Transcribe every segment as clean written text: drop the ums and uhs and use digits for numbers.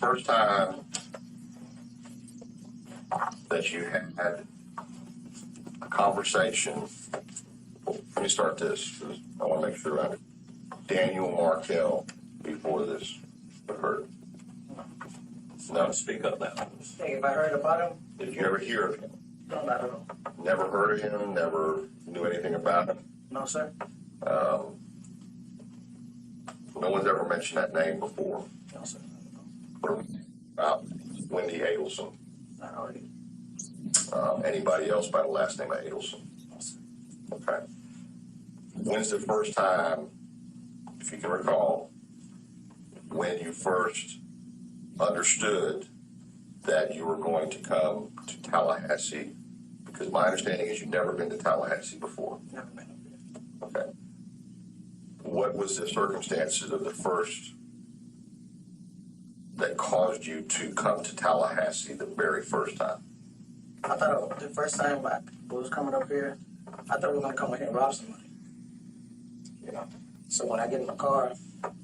First time that you had a conversation, let me start this, because I want to make sure I Daniel Markel before this occurred. No, speak up now. Hey, if I heard about him? Did you ever hear of him? No, not at all. Never heard of him, never knew anything about him? No, sir. No one's ever mentioned that name before. No, sir. About Wendi Adelson. Not already. Anybody else by the last name of Adelson? No, sir. Okay. When's the first time, if you can recall, when you first understood that you were going to come to Tallahassee? Because my understanding is you've never been to Tallahassee before. Never been up Okay. What was the circumstances of the first that caused you to come to Tallahassee the very first time? I thought the first time I was coming up here, I thought we were going to come up here and rob somebody. You know? So when I get in the car,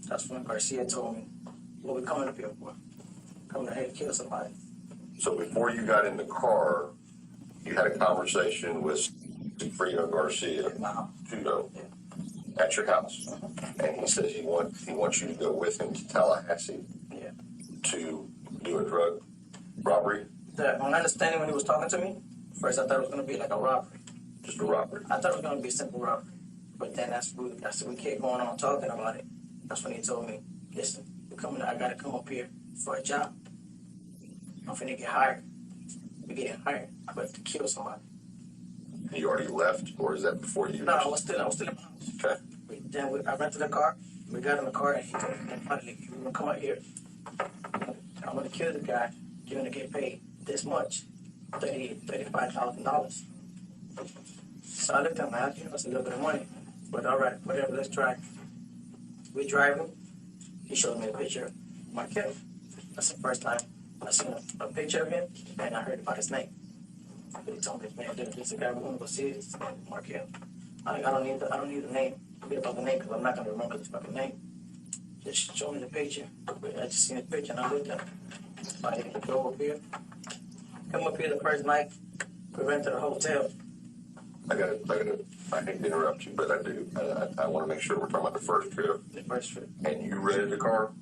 that's when Garcia told me, what we coming up here for? Coming here to kill somebody. So before you got in the car, you had a conversation with Sigfredo Garcia, Tudo, at your house. And he says he wants you to go with him to Tallahassee to do a drug robbery. My understanding when he was talking to me, first I thought it was going to be like a robbery. Just a robbery. I thought it was going to be a simple robbery. But then as we kept going on talking about it, that's when he told me, listen, I got to come up here for a job. I'm finna get hired. We're getting hired. I'm about to kill somebody. You already left, or is that before you? No, I was still in my house. Okay. Then I rented a car. We got in the car, and he told me, finally, we're gonna come out here. I'm gonna kill the guy. You're gonna get paid this much, $35,000. So I looked at him, that's a little bit of money. But all right, whatever, let's drive. We driving. He showed me a picture of Markel. That's the first time I seen a picture of him, and I heard about his name. But he told me, man, there's a guy we're gonna go see. His name is Markel. I don't need the name. Forget about the name because I'm not gonna remember this fucking name. Just show me the picture. I just seen the picture and I looked at it. I didn't go up here. Come up here the first night. We rented a hotel. I hate to interrupt you, but I do. I want to make sure we're talking about the first trip. The first trip. And you rented the car?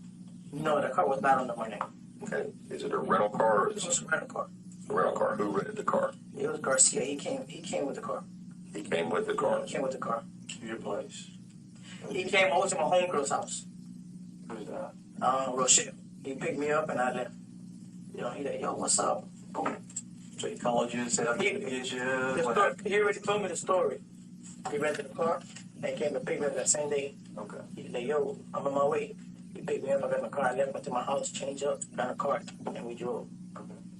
No, the car was not under my name. Okay. Is it a rental car? Or It was a rental car. A rental car. Who rented the car? It was Garcia. He came with the car. He came with the car. He came with the car. To your place. He came over to my homegirl's house. Who's that? Rochelle. He picked me up and I left. You know, he like, yo, what's up? Boom. So he called you and said, I'm going to get you. He already told me the story. He rented the car and he came to pick me up that same day. Okay. He like, yo, I'm on my way. He picked me up, I got in the car, I left, went to my house, changed up, got a car, and we drove.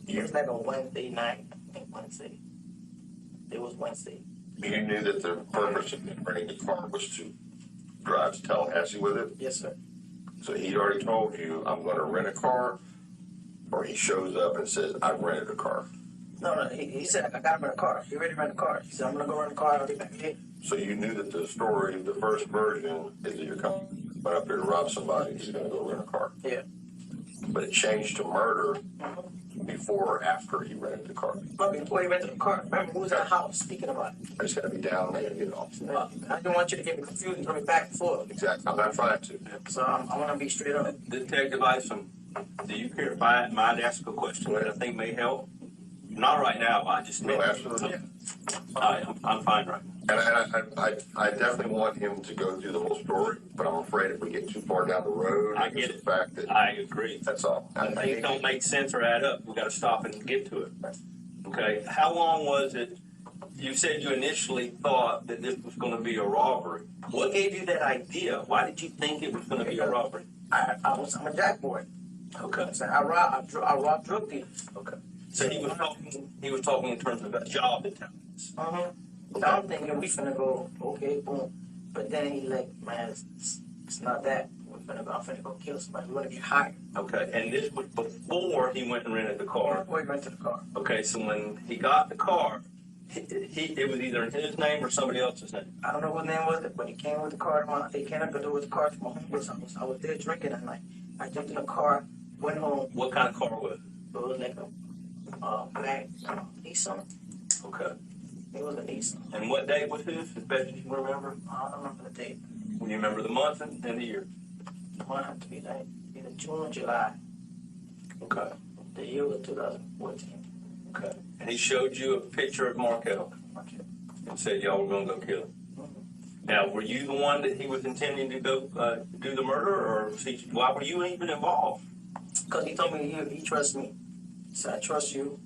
It was like a Wednesday night, I think Wednesday. It was Wednesday. You knew that the purpose of renting the car was to drive to Tallahassee with it? Yes, sir. So he'd already told you, I'm going to rent a car, or he shows up and says, I've rented a car. No, he said, I got to rent a car. He already rented a car. He said, I'm going to go rent a car, I'll be back here. So you knew that the story, the first version, is that you're coming up here to rob somebody, he's going to go rent a car. Yeah. But it changed to murder before or after he rented the car. But before he rented the car, remember, who was in the house speaking about it? I just got to be down there, you know. I don't want you to get me confused and coming back and forth. Exactly. I'm not trying to. So I want to be straight up. Detective Isom, do you care if I might ask a question that I think may help? Not right now, but I just No, absolutely. I'm fine right now. And I definitely want him to go through the whole story, but I'm afraid if we get too far down the road, I get the it. fact that I agree. that's all. If things don't make sense or add up, we got to stop and get to it. Okay. How long was it You said you initially thought that this was going to be a robbery. What gave you that idea? Why did you think it was going to be a robbery? I'm a jackboard. Okay. So I rob drug dealers. Okay. So he was talking in terms of a job intelligence. So I'm thinking we finna go, okay, boom. But then he like, man, it's not that. I'm finna go kill somebody. We're gonna get hired. Okay. And this was before he went and rented the car. Before he rented the car. Okay. So when he got the car, it was either in his name or somebody else's name. I don't know what name was it, but he came with the car. He came up to do with the car to my homies. I was there drinking that night. I jumped in the car, went home. What kind of car was it? It was like a black Nissan. Okay. It was a Nissan. And what day was this, as best as you remember? I don't remember the date. When you remember the month and the year? It might have to be like either June or July. Okay. The year was 2014. Okay. And he showed you a picture of Markel and said y'all were going to go kill him. Now, were you the one that he was intending to go do the murder, or why were you even involved? Because he told me he trusts me. So I trust you,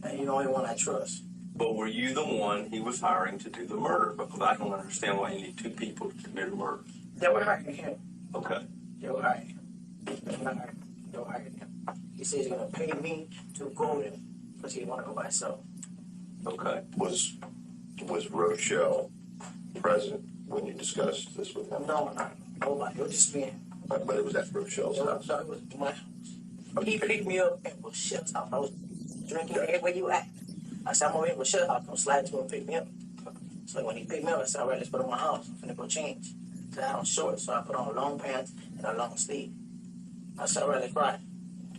and you're the only one I trust. But were you the one he was hiring to do the murder? Because I don't understand why you need two people to commit a murder. They were hiring him. Okay. They were hiring him. They were hiring him. He said he's going to pay me to go with him because he didn't want to go by himself. Okay. Was Rochelle present when you discussed this with him? No, nobody. It was just me. But it was at Rochelle's house. No, it was my house. He picked me up at Rochelle's house. I was drinking. Hey, where you at? I said, I'm over at Rochelle's house. Come slide to him and pick me up. So when he picked me up, I said, all right, let's go to my house. I'm finna go change. So I had shorts, so I put on long pants and a long sleeve. I said, all right, let's ride.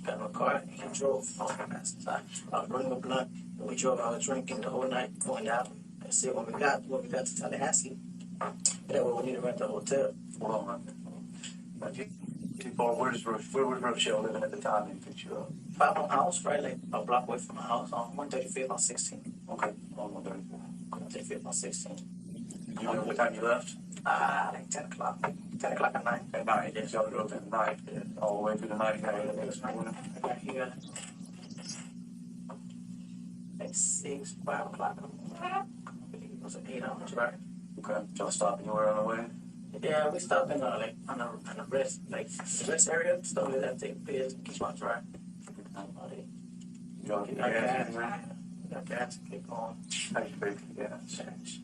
Got in my car and he drove off the passenger side. I was burning a blunt and we drove. I was drinking the whole night, going out. I said, when we got to Tallahassee, that way we need to rent a hotel. Hold on. Where was Rochelle living at the time they picked you up? By my house, right, like a block away from my house, on 135th on 16. Okay, on 134. 135th on 16. You know what time you left? Like 10 o'clock. 10 o'clock at night. At night, yes. Y'all drove at night, all the way through the night. I got here like 6, 5 o'clock. I believe it was an 8-hour drive. Okay, y'all stop anywhere on the way? Yeah, we stopped in like on a rest, like the rest area. Stopped at that take pills, keep on drive. Y'all get Got gas gas, anywhere? got gas, keep going. How you pay for gas? Cash.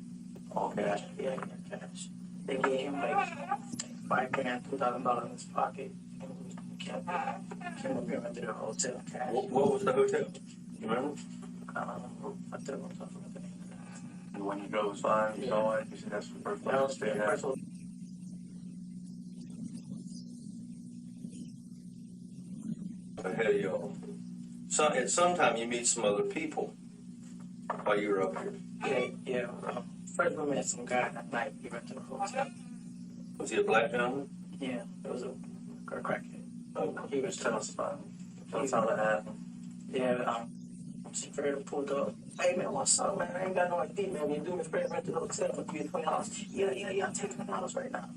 All cash? Yeah, got cash. They gave him like $5 grand, $2,000 in his pocket. And we came up here and did a hotel cash. What was the hotel? You remember? I tell you what, And when you drove was fine, you saw it, you said that's the first place that to was stay the at? first one. Ahead of y'all. At some time you meet some other people while you were up here. Yeah. First we met some guy that night. We went to the hotel. Was he a black gentleman? Yeah, it was a crackhead. He was Tell us about it. Tell us how that happened. Yeah, Sigfredo pulled up. Hey man, what's up, man? I ain't got no ID, man. You do me a favor, rent to the hotel for $20. Yeah, I'll take $20 right now.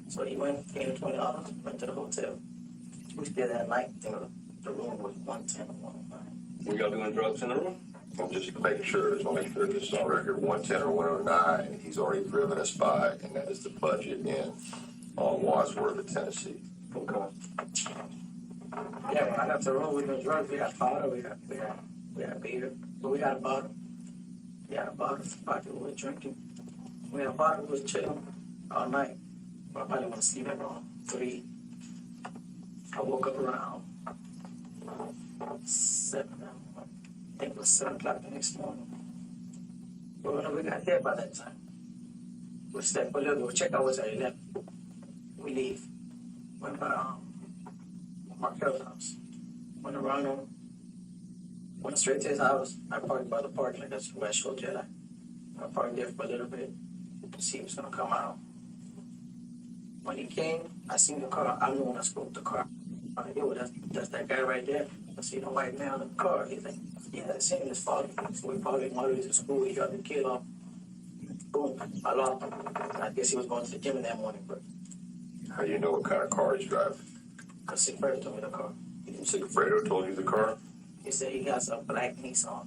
So he went, gave him $20, went to the hotel. We stayed that night. I think the room was 110 or 109. Were y'all doing drugs in the room? I'm just making sure, this is on record, 110 or 109, he's already driven us by, and that is the budget in Wadsworth, Tennessee. Okay. Yeah, when I got to the room, we did drugs. We had powder, we had beer, but we had a bottle. We had a bottle in the pocket, we were drinking. We had a bottle, we was chilling all night. I probably went to sleep around 3. I woke up around 7. I think it was 7 o'clock the next morning. But when we got there by that time, we stepped a little bit, check out was at 11. We leave. Went by Markel's house. Went around him. Went straight to his house. I parked by the park like that's where I showed you. I parked there for a little bit to see he was gonna come out. When he came, I seen the car. I knew when I spoke the car. I'm like, yo, that's that guy right there. I see the white man in the car. He's like, yeah, that's him. His father. So we followed him all the way to school. He got the kid off. Boom, I lost him. I guess he was going to the gym in that morning, but How do you know what kind of car he's driving? because Sigfredo told me the car. Sigfredo told you the car? He said he got some black Nissan.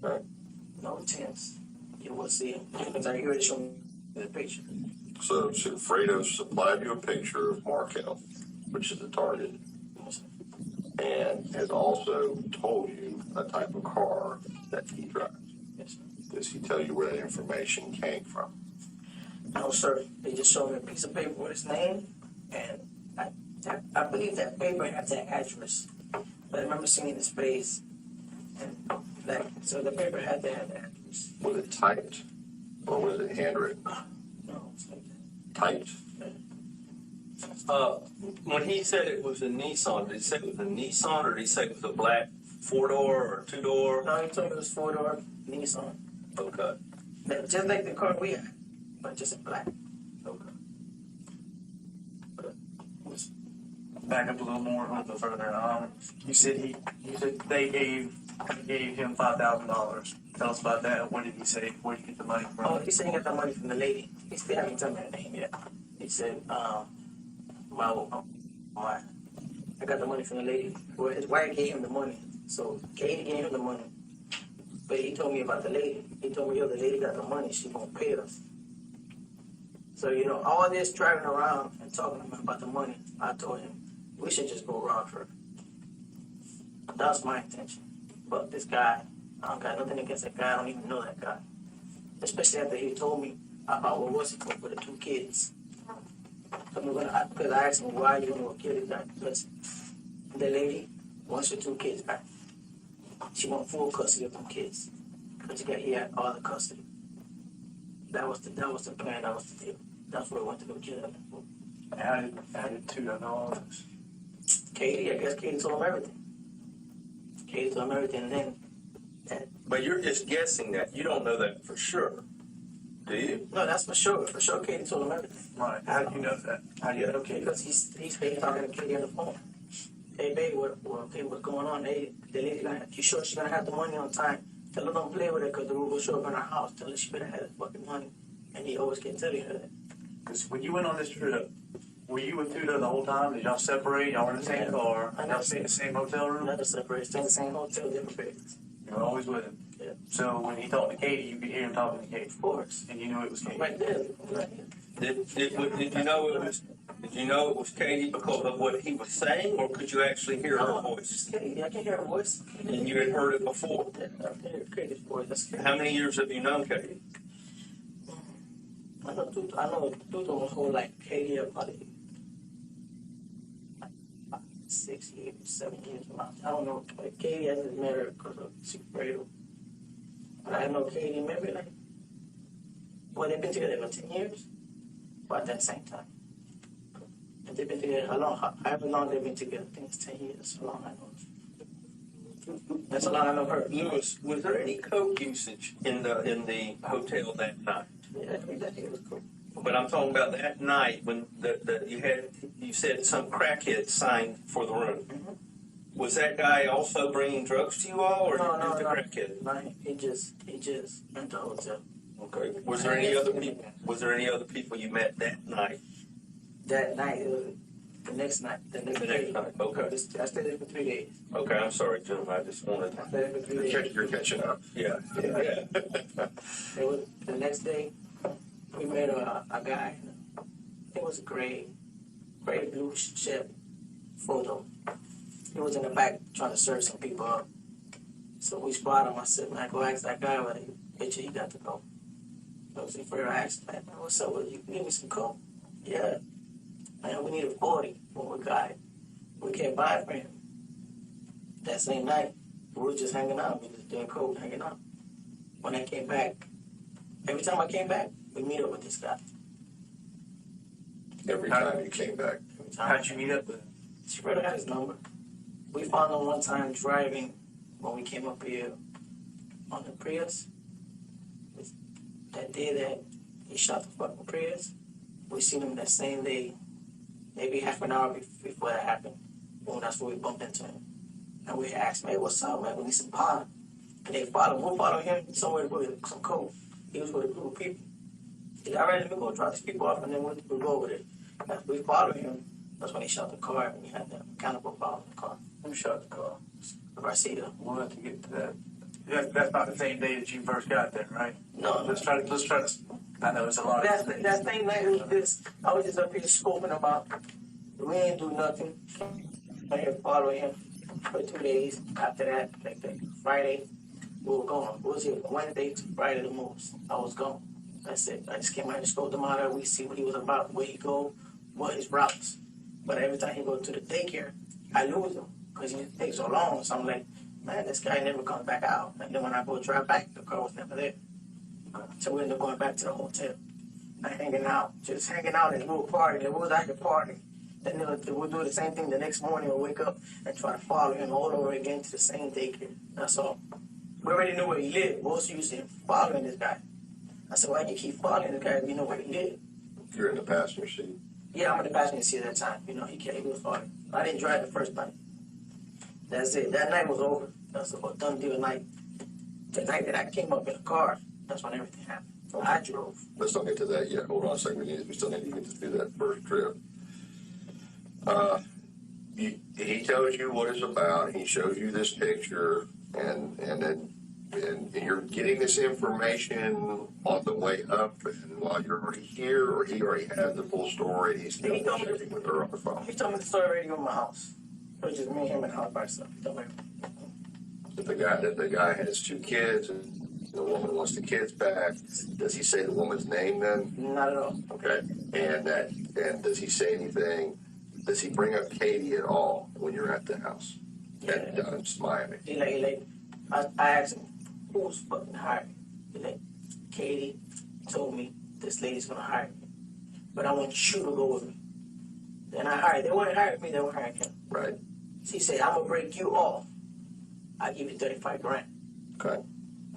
Right. no tents. You will see him. Because I already showed me the picture. So Sigfredo supplied you a picture of Markel, which is the target, and has also told you a type of car that he drives. Yes, sir. Does he tell you where that information came from? No, sir. They just showed me a piece of paper with his name, and I believe that paper had that address. But I remember seeing his face, and so the paper had that address. Was it typed or was it handwritten? No, it's like that. Typed. When he said it was a Nissan, did he say it was a Nissan or did he say it was a black 4-door or 2-door? No, he told me it was 4-door Nissan. Okay. Just like the car we had, but just in black. Okay. Back up a little more, a little bit further. You said they gave him $5,000. Tell us about that. What did he say? Where did he get the money from? Oh, he said he got the money from the lady. He still hasn't told me her name yet. He said, I got the money from the lady. Well, his wife gave him the money. So Katie gave him the money. But he told me about the lady. He told me, yo, the lady got the money. She gonna pay us. So, all this driving around and talking to him about the money, I told him, we should just go around for it. That's my intention. But this guy, I don't got nothing against that guy. I don't even know that guy. Especially after he told me about what was he for the 2 kids. Because I asked him, why you want to kill this guy? Because the lady wants her 2 kids back. She wants full custody of them kids. Because he had all the custody. That was the plan. That was the deal. That's what I wanted to go kill him for. How did Tudo know all this? Katie, I guess Katie told him everything. Katie told him everything, and then But you're just guessing that. You don't know that for sure. Do you? no, that's for sure. For sure, Katie told him everything. Right. How do you know that? How do you know? Okay, because he's talking to Katie on the phone. Hey, baby, what's going on? Hey, the lady, you sure she's gonna have the money on time? Tell her don't play with her because the rule will show up in her house. Tell her she better have the fucking money. And he always kept telling her that. Because when you went on this trip, were you with Tudo the whole time? Did y'all separate? Y'all were in the same car? Y'all stayed in the same hotel room? Never separate. Stay in the same hotel, different beds. You were always with him. Yeah. So when he talked to Katie, you could hear him talking to Katie. Of course. And you knew it was Katie. Right there. Right here. Did you know it was? Did you know it was Katie because of what he was saying, or could you actually hear her voice? It's Katie. I can hear her voice. And you had heard it before. Yeah, I can hear Katie's voice. That's Katie. How many years have you known Katie? I know Tuto was whole like Katie probably 6 years, 7 years. I don't know. Like Katie has been married because of Sigfredo. But I know Katie maybe they've been together for 10 years. But at that same time. And they've been together however long they've been together. I think it's 10 years. That's how long I know. That's how long I know her. Lewis, was there any coke usage in the hotel that night? Yeah, every day it was cool. But I'm talking about that night when you said some crackhead signed for the room. Mm-hmm. Was that guy also bringing drugs to you all, or No, just the crackhead? No, he just went to the hotel. Okay. Was there any other people? Was there any other people you met that night? That night, it was the next night. The next day. night. Okay. I stayed there for 3 days. Okay. I'm sorry, Jim. I just wanted. I stayed there for 3 days. You're catching up. Yeah. It was the next day. We met a guy. It was a gray blue Chevy photo. He was in the back trying to serve some people up. So we spotted him. I said, man, go ask that guy what picture he got to go. So Sigfredo asked, man, what's up with you? Give me some coke. Yeah. Man, we need a 40 when we got it. We can't buy it for him. That same night, we were just hanging out. We was doing coke, hanging out. When I came back, every time I came back, we meet up with this guy. Every time you came back. Every time. How'd you meet up with him? Sigfredo had his number. We found him one time driving when we came up here on the Prius. That day that he shot the fucking Prius, we seen him that same day, maybe half an hour before that happened. Well, that's where we bumped into him. And we asked, man, what's up, man? We need some pot. And they followed him somewhere with some coke. He was with a group of people. He said, all right, let me go drop these people off, and then we'll go over there. As we followed him, that's when he shot the car, and we had the mechanical problem in the car. Who shot the car? Garcia. We'll have to get to that. That's not the same day that you first got there, right? No, Let's try to. I know it's a lot. that same night was this. I was just up here scoping about. We ain't do nothing. I here following him for 2 days. After that, like that Friday, we were gone. What was it? Wednesday to Friday the most. I was gone. That's it. I just came out and scoped him out. We see what he was about, where he go, what his routes. But every time he go to the daycare, I lose him because he takes so long. So I'm like, man, this guy never comes back out. And then when I go drive back, the car was never there. So we ended up going back to the hotel. Hanging out in a little party. It was like a party. Then we'll do the same thing the next morning. We'll wake up and try to follow him all over again to the same daycare. That's all. We already knew where he lived. Most used to following this guy. I said, why do you keep following this guy if you know where he lived? You're in the passenger seat. Yeah, I'm in the passenger seat at that time. You know, he was following. I didn't drive the first night. That's it. That night was over. That's a done deal night. The night that I came up in the car, that's when everything happened. I drove. Let's not get to that yet. Hold on a second. We still need to get to do that first trip. He tells you what it's about. He shows you this picture, and you're getting this information on the way up, and while you're already here, or he already has the full story. He's still checking with her on the phone. He told me the story already in my house. It was just me and him in the house by himself. He told me. That the guy has 2 kids, and the woman wants the kids back. Does he say the woman's name then? Not at all. Okay. And does he say anything? Does he bring up Katie at all when you're at the house? At Miami. I asked him, who's fucking hiring me? He like, Katie told me this lady's gonna hire me, but I want you to go with me. Then I hired. They weren't hiring me. They were hiring him. Right. She said, I'm gonna break you off. I give you 35 grand. Okay.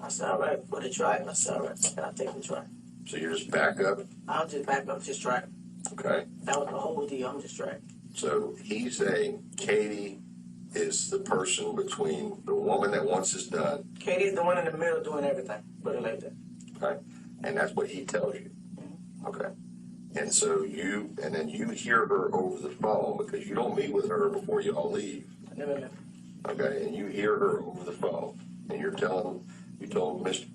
I said, all right, for the drive. I said, all right, I'll take the drive. So you just back up. I'll just back up, just drive. Okay. That was the whole deal. I'm just driving. So he's saying Katie is the person between the woman that wants this done. Katie's the one in the middle doing everything. Put it like that. Okay. And that's what he tells you. Okay. And so then you hear her over the phone because you don't meet with her before you all leave. I never met. Okay. And you hear her over the phone, and you told Mr.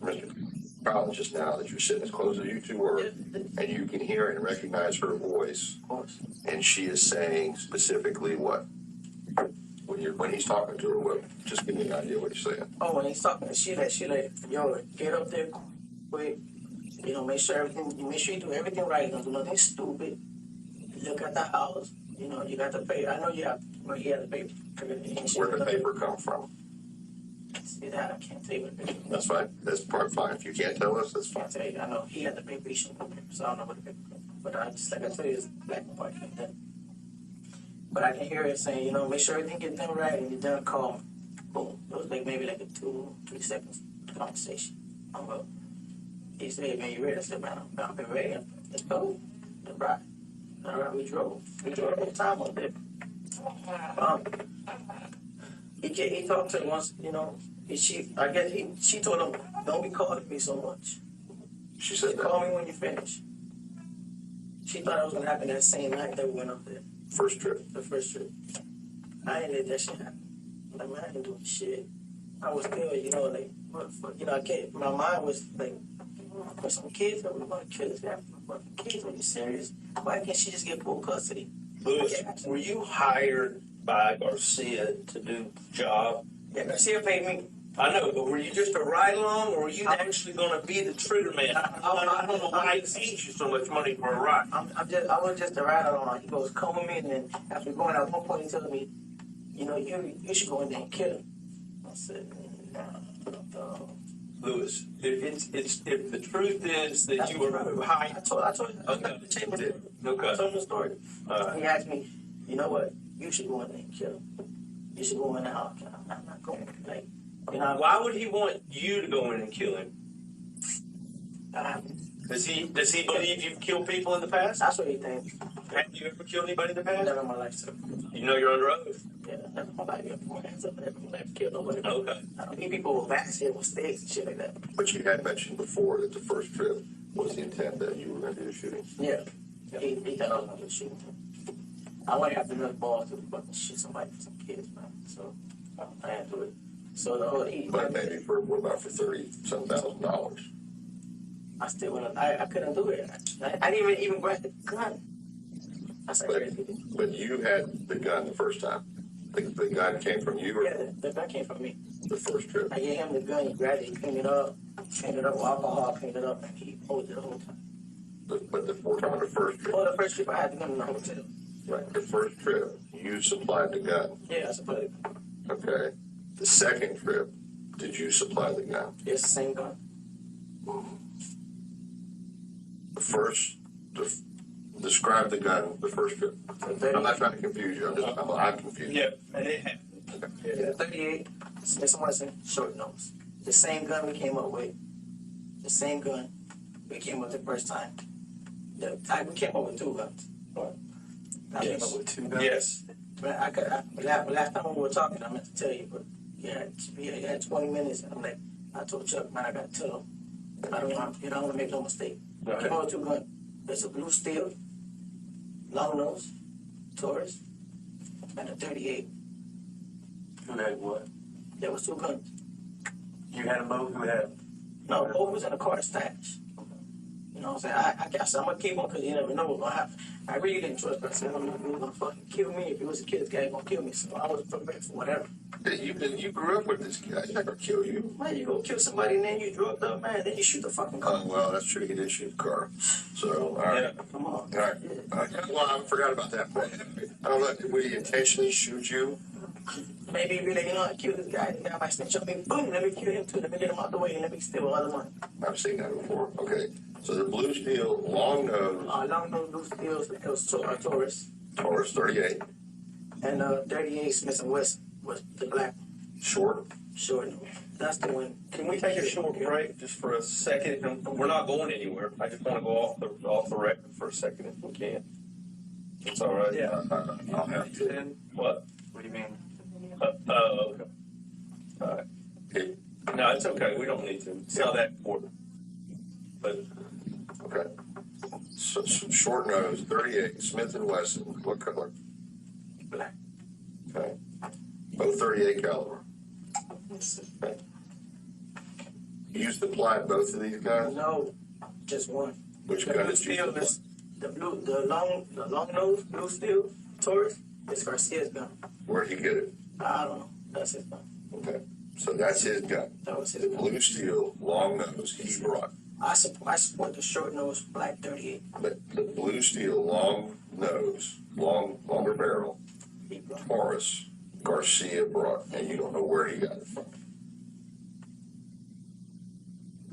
Collins just now that you're sitting as close as you two were, and you can hear and recognize her voice. Of course. And she is saying specifically what? When he's talking to her, what? Just give me an idea what he's saying. Oh, when he's talking, she like, yo, get up there quick. You know, make sure you do everything right. Don't do nothing stupid. Look at the house. You know, you got the paper. I know you have. Well, he had the paper. Where'd the paper come from? See that? I can't tell you what the paper. That's fine. That's part fine. If you can't tell us, that's I fine. can't tell you. I know he had the paper. He showed the paper, so I don't know what the paper came from. But I just like I told you, it's black and white like that. But I can hear it saying, you know, make sure everything gets done right, and you're done. Call me. Boom. It was like maybe like a 2-3 seconds conversation. He said, man, you ready? I said, man, I've been ready. Let's go. Let's ride. All right, we drove. We drove all the time up there. He talked to her once, you know. She told him, don't be calling me so much. She said Call that me when you finish. She thought it was gonna happen that same night that we went up there, first trip. the first trip. I ain't let that shit happen. Like, man, I ain't doing shit. I was still, you know, like, what the fuck? You know, I can't. My mind was like, for some kids, we're gonna kill this guy for fucking kids. Are you serious? Why can't she just get full custody? Louis, were you hired by Garcia to do the job? Yeah, Garcia paid me. I know, but were you just a ride-along, or were you actually going to be the trigger man? I don't know why he pays you so much money for a ride. I was just a ride along. He goes, come with me, and then after going at one point, he tells me, you know, you should go in there and kill him. I said, no. Louis, if the truth is that you were hired, I told him. okay, okay. I told him the story. He asked me, you know what? You should go in there and kill him. You should go in there. I'm not going. Like, you know, Why would he want you to go in and kill him? Does he believe you've killed people in the past? That's what he thinks. Have you ever killed anybody in the past? Never in my life, sir. You know you're under oath. Yeah, never in my life. Never in my life killed nobody. Okay. I don't meet people with bats here with stakes and shit like that. But you had mentioned before that the first trip was the intent that you were going to do the shooting. Yeah. He thought I was going to shoot him. I went after another ball to fucking shoot somebody for some kids, man. So I had to do it. So the whole he, But maybe for what about for $30,000? I still wouldn't. I couldn't do it. I didn't even grab the gun. That's like crazy. But you had the gun the first time. The gun came from you, or Yeah, the gun came from me. the first trip? I gave him the gun. He grabbed it. He cleaned it up with alcohol. Cleaned it up, and he pulled it the whole time. But we're talking the first trip. Well, the first trip I had the gun in the hotel. Right. The first trip, you supplied the gun. Yeah, I supplied it. Okay. The second trip, did you supply the gun? It's the same gun. The first, describe the gun the first trip. I'm not trying to confuse you. I'm confused. Yeah, and it happened. Yeah, 38 Smith & Wesson short nose. The same gun we came up with. The same gun we came up the first time. We came up with two guns. I came up with two guns. Yes. But last time we were talking, I meant to tell you, but you had 20 minutes, and I'm like, I told Chuck, man, I got to tell him. I don't want to make no mistake. Right. Came up with two guns. There's a blue steel, long nose, Taurus, and a 38. Who had what? There was two guns. You had them both? Who had them? No, both was in the car stash. You know what I'm saying? I guess I'm gonna keep them because you never know what's gonna happen. I really didn't trust myself. I'm gonna fucking kill me. If it was a kid's guy, gonna kill me. So I was prepared for whatever. You grew up with this guy. He's not gonna kill you. Man, you gonna kill somebody and then you drugged up, man. Then you shoot the fucking car. Oh, well, that's true. He did shoot the car. So, all right. Yeah. Come on. All right. Well, I forgot about that part. I don't know. Did we intentionally shoot you? Maybe really, I killed this guy. The guy might snitch on me. Boom, let me kill him too. Let me get him out the way and let me steal all the money. I've seen that before. Okay. So the blue steel, long nose, Long nose blue steels, it was Taurus. Taurus 38, And 38 Smith & Wesson was the black short. short nose. That's the one. Can we take a short break just for a second? And we're not going anywhere. I just want to go off the record for a second if we can. It's all right. Yeah. I'll have to. Then, What? what do you mean? Okay. All right. It- No, it's okay. We don't need to. It's not that important. But Okay. So short nose, 38, Smith & Wesson. What color? Black. Okay. Both 38 caliber. Okay. You supplied both of these guys? No, just one. Which The gun blue did you steel supply? is the long nose blue steel Taurus is Garcia's gun. Where'd he get it? I don't know. That's his gun. Okay. So that's his gun. That was his The gun. blue steel, long nose, he brought. I support the short nose black 38. But the blue steel, long nose, longer barrel, He brought. Taurus, Garcia brought, and you don't know where he got it from.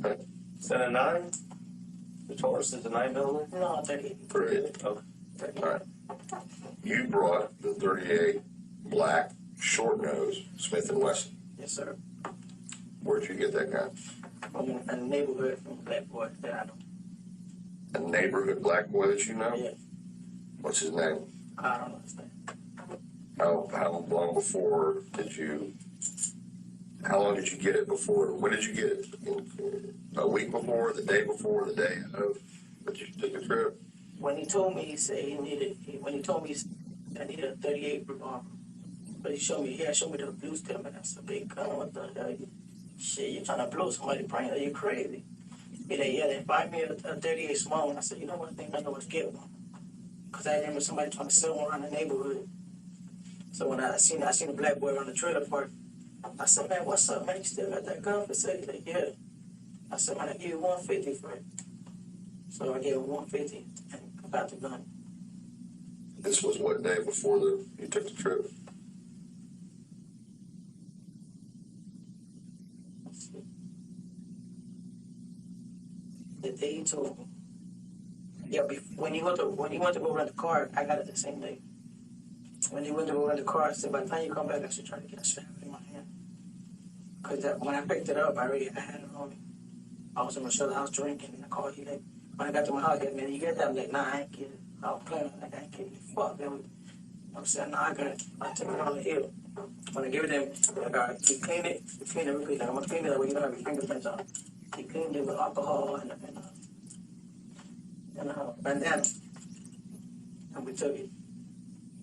Okay. is that a 9? The Taurus is a 9mm? No, 38. 38. Okay. 38. All right. You brought the 38 black short nose Smith & Wesson. Yes, sir. Where'd you get that gun? From a neighborhood from Black Boy that I know. A neighborhood black boy that you know? Yeah. What's his name? I don't understand. How long before did you? How long did you get it before? When did you get it? A week before, the day before, the day of that you took the trip? When he told me, he said when he told me I needed a 38 revolver. But he showed me the blue steel, man. That's a big gun. What the hell? Shit, you trying to blow somebody's brain? Are you crazy? They buy me a 38 small one. I said, you know what? I think I know what to get one. Because I remember somebody trying to sell one around the neighborhood. So when I seen the black boy around the trailer park, I said, man, what's up, man? You still got that gun for sale? He's like, yeah. I said, man, I give you $150 for it. So I gave him $150 and got the gun. This was what day before you took the trip? The day he told me. Yeah, when he went to go rent the car, I got it the same day. When he went to go rent the car, I said, by the time you come back, I should try to get a strap in my hand. Because when I picked it up, I had it on me. I was in Michelle's house drinking, and I called you. Like, when I got to my house, he said, man, you get that? I'm like, nah, I ain't get it. I was playing. Like, I ain't getting it. Fuck, man. I'm saying, nah, I got it. I took it on the hill. When I gave it to him, he cleaned it. He cleaned it real quick. Like, I'm going to clean it that way you don't have your fingerprints on it. He cleaned it with alcohol and bandana. And we took it.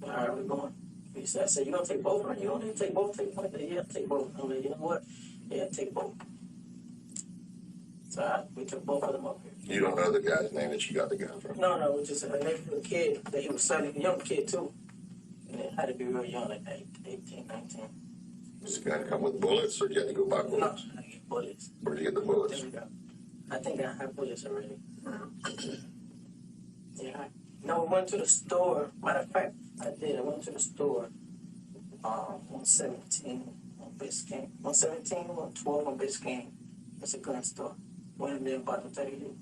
All right, we're going. He said, I said, you gonna take both of them? You gonna take both? Take one? I said, yeah, take both. I'm like, you know what? Yeah, take both. So we took both of them up here. You don't know the guy's name that you got the gun from? No, it was just a neighborhood kid that he was selling, a young kid too. And it had to be real young, like 18, 19. Does the gun come with bullets, or do you have to go buy No, bullets? I get bullets. Where do you get the bullets? There we go. I think I have bullets already. Yeah. No, we went to the store. Matter of fact, I did. I went to the store. 117 on Biscayne. 117, 112 on Biscayne. It's a gun store. One of them about to tell you.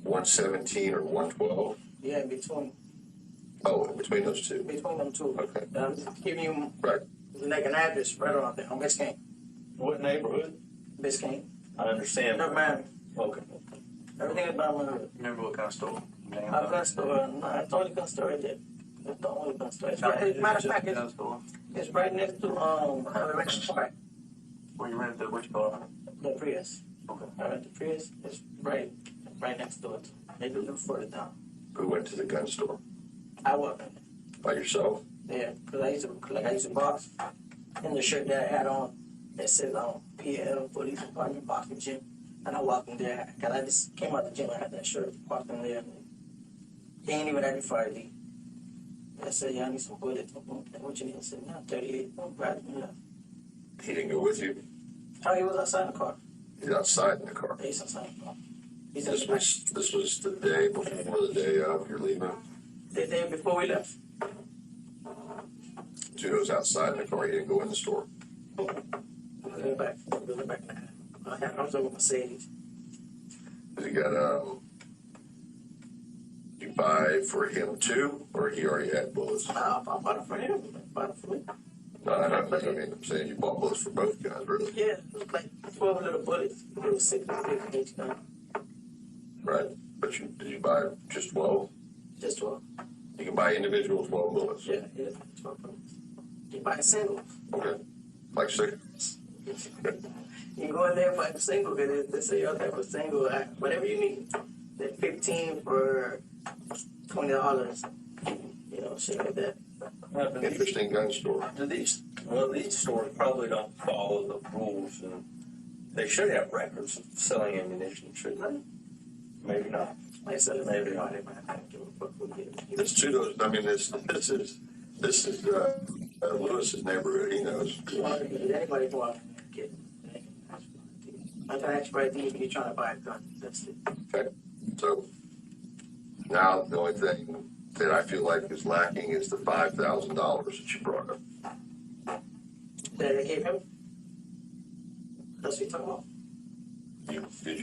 117 or 112? Yeah, between Oh, between those two. them two. Okay. I'm just giving you Right. like an address right around there on Biscayne. What neighborhood? Biscayne. I understand. Never mind. Okay. Everything is by my hood. Remember what kind of store? Our gun store. No, it's the only gun store right there. It's the only gun store. It's Not right, matter of just fact, a gun store. it's right next to Park, Where you rented the which car? the Prius. Okay. The Prius is right next to it. Maybe a little further down. Who went to the gun store? I wasn't in it. By yourself? Yeah, because I used to box in the shirt that I had on. It says PL Police Department Boxing Gym, and I walked in there because I just came out the gym. I had that shirt, walked in there. They ain't even at me Friday. I said, yeah, I need some bullets. What you need? I said, no, 38. I'm glad you left. He didn't go with you? Oh, he was outside the car. He's outside in the car. He's outside the car. He's in the back. This was the day before the day of your leaving? The day before we left. Judo was outside in the car. He didn't go in the store. We'll go back. I was over Mercedes. Has he got you buy for him too, or he already had bullets? I bought it for him. Bought it for me. No, I know. I mean, I'm saying you bought bullets for both guys, really. Yeah, it was like 12 little bullets. It was 6 in each gun. Right? But did you buy just 12? Just 12. You can buy individual 12 bullets. Yeah, 12 bullets. You buy a single. Okay. Like six. You go in there and buy a single because they say you'll have a single. Whatever you need. They're 15 for $20. You know, shit like that. Interesting gun store. These stores probably don't follow the rules, and they should have records of selling ammunition, shouldn't they? Maybe not. Like I said, Maybe not. I don't give a fuck who did it. This Judo. I mean, this is Lewis's neighborhood. He knows. Anybody go out and get it. I can ask right there if you're trying to buy a gun. That's it. Okay. So now the only thing that I feel like is lacking is the $5,000 that you brought up. That they gave him? That's what you're talking about? Did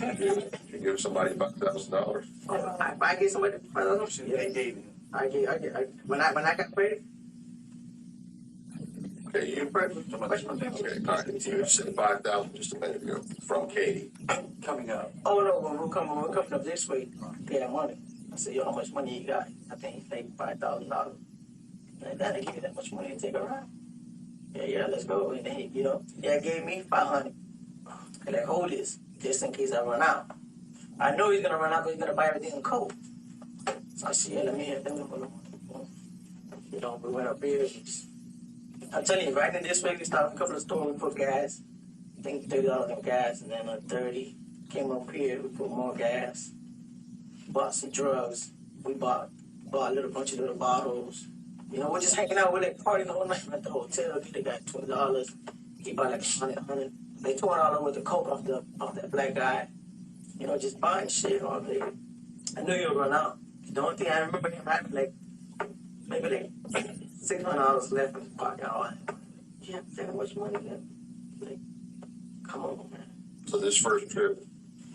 you give somebody $5,000? If I get somebody $5,000, yeah, They gave you. I when I got paid. Okay, you. Okay, all right. You said 5,000 just a minute ago from Katie. Coming up. Oh no, when we're coming up this week, pay that money. I said, yo, how much money you got? I think he paid $5,000. And then they give you that much money to take around. Yeah, let's go. And then he gave me $500. And like, hold this, just in case I run out. I know he's gonna run out, but he's gonna buy everything in cold. So I said, yeah, let me hit them. We went up here. I'm telling you, right in this week, we stopped a couple of stores, we put gas. I think $30 in gas, and then 30 came up here, we put more gas. Bought some drugs. We bought a little bunch of little bottles. We're just hanging out with it, partying all night at the hotel. They got $20. He bought like $100. They $200 worth of coke off that black guy. Just buying shit all day. I knew you would run out. The only thing I remember him having maybe $600 left in his pocket. Yeah, that much money left. Come on, man. So this first trip,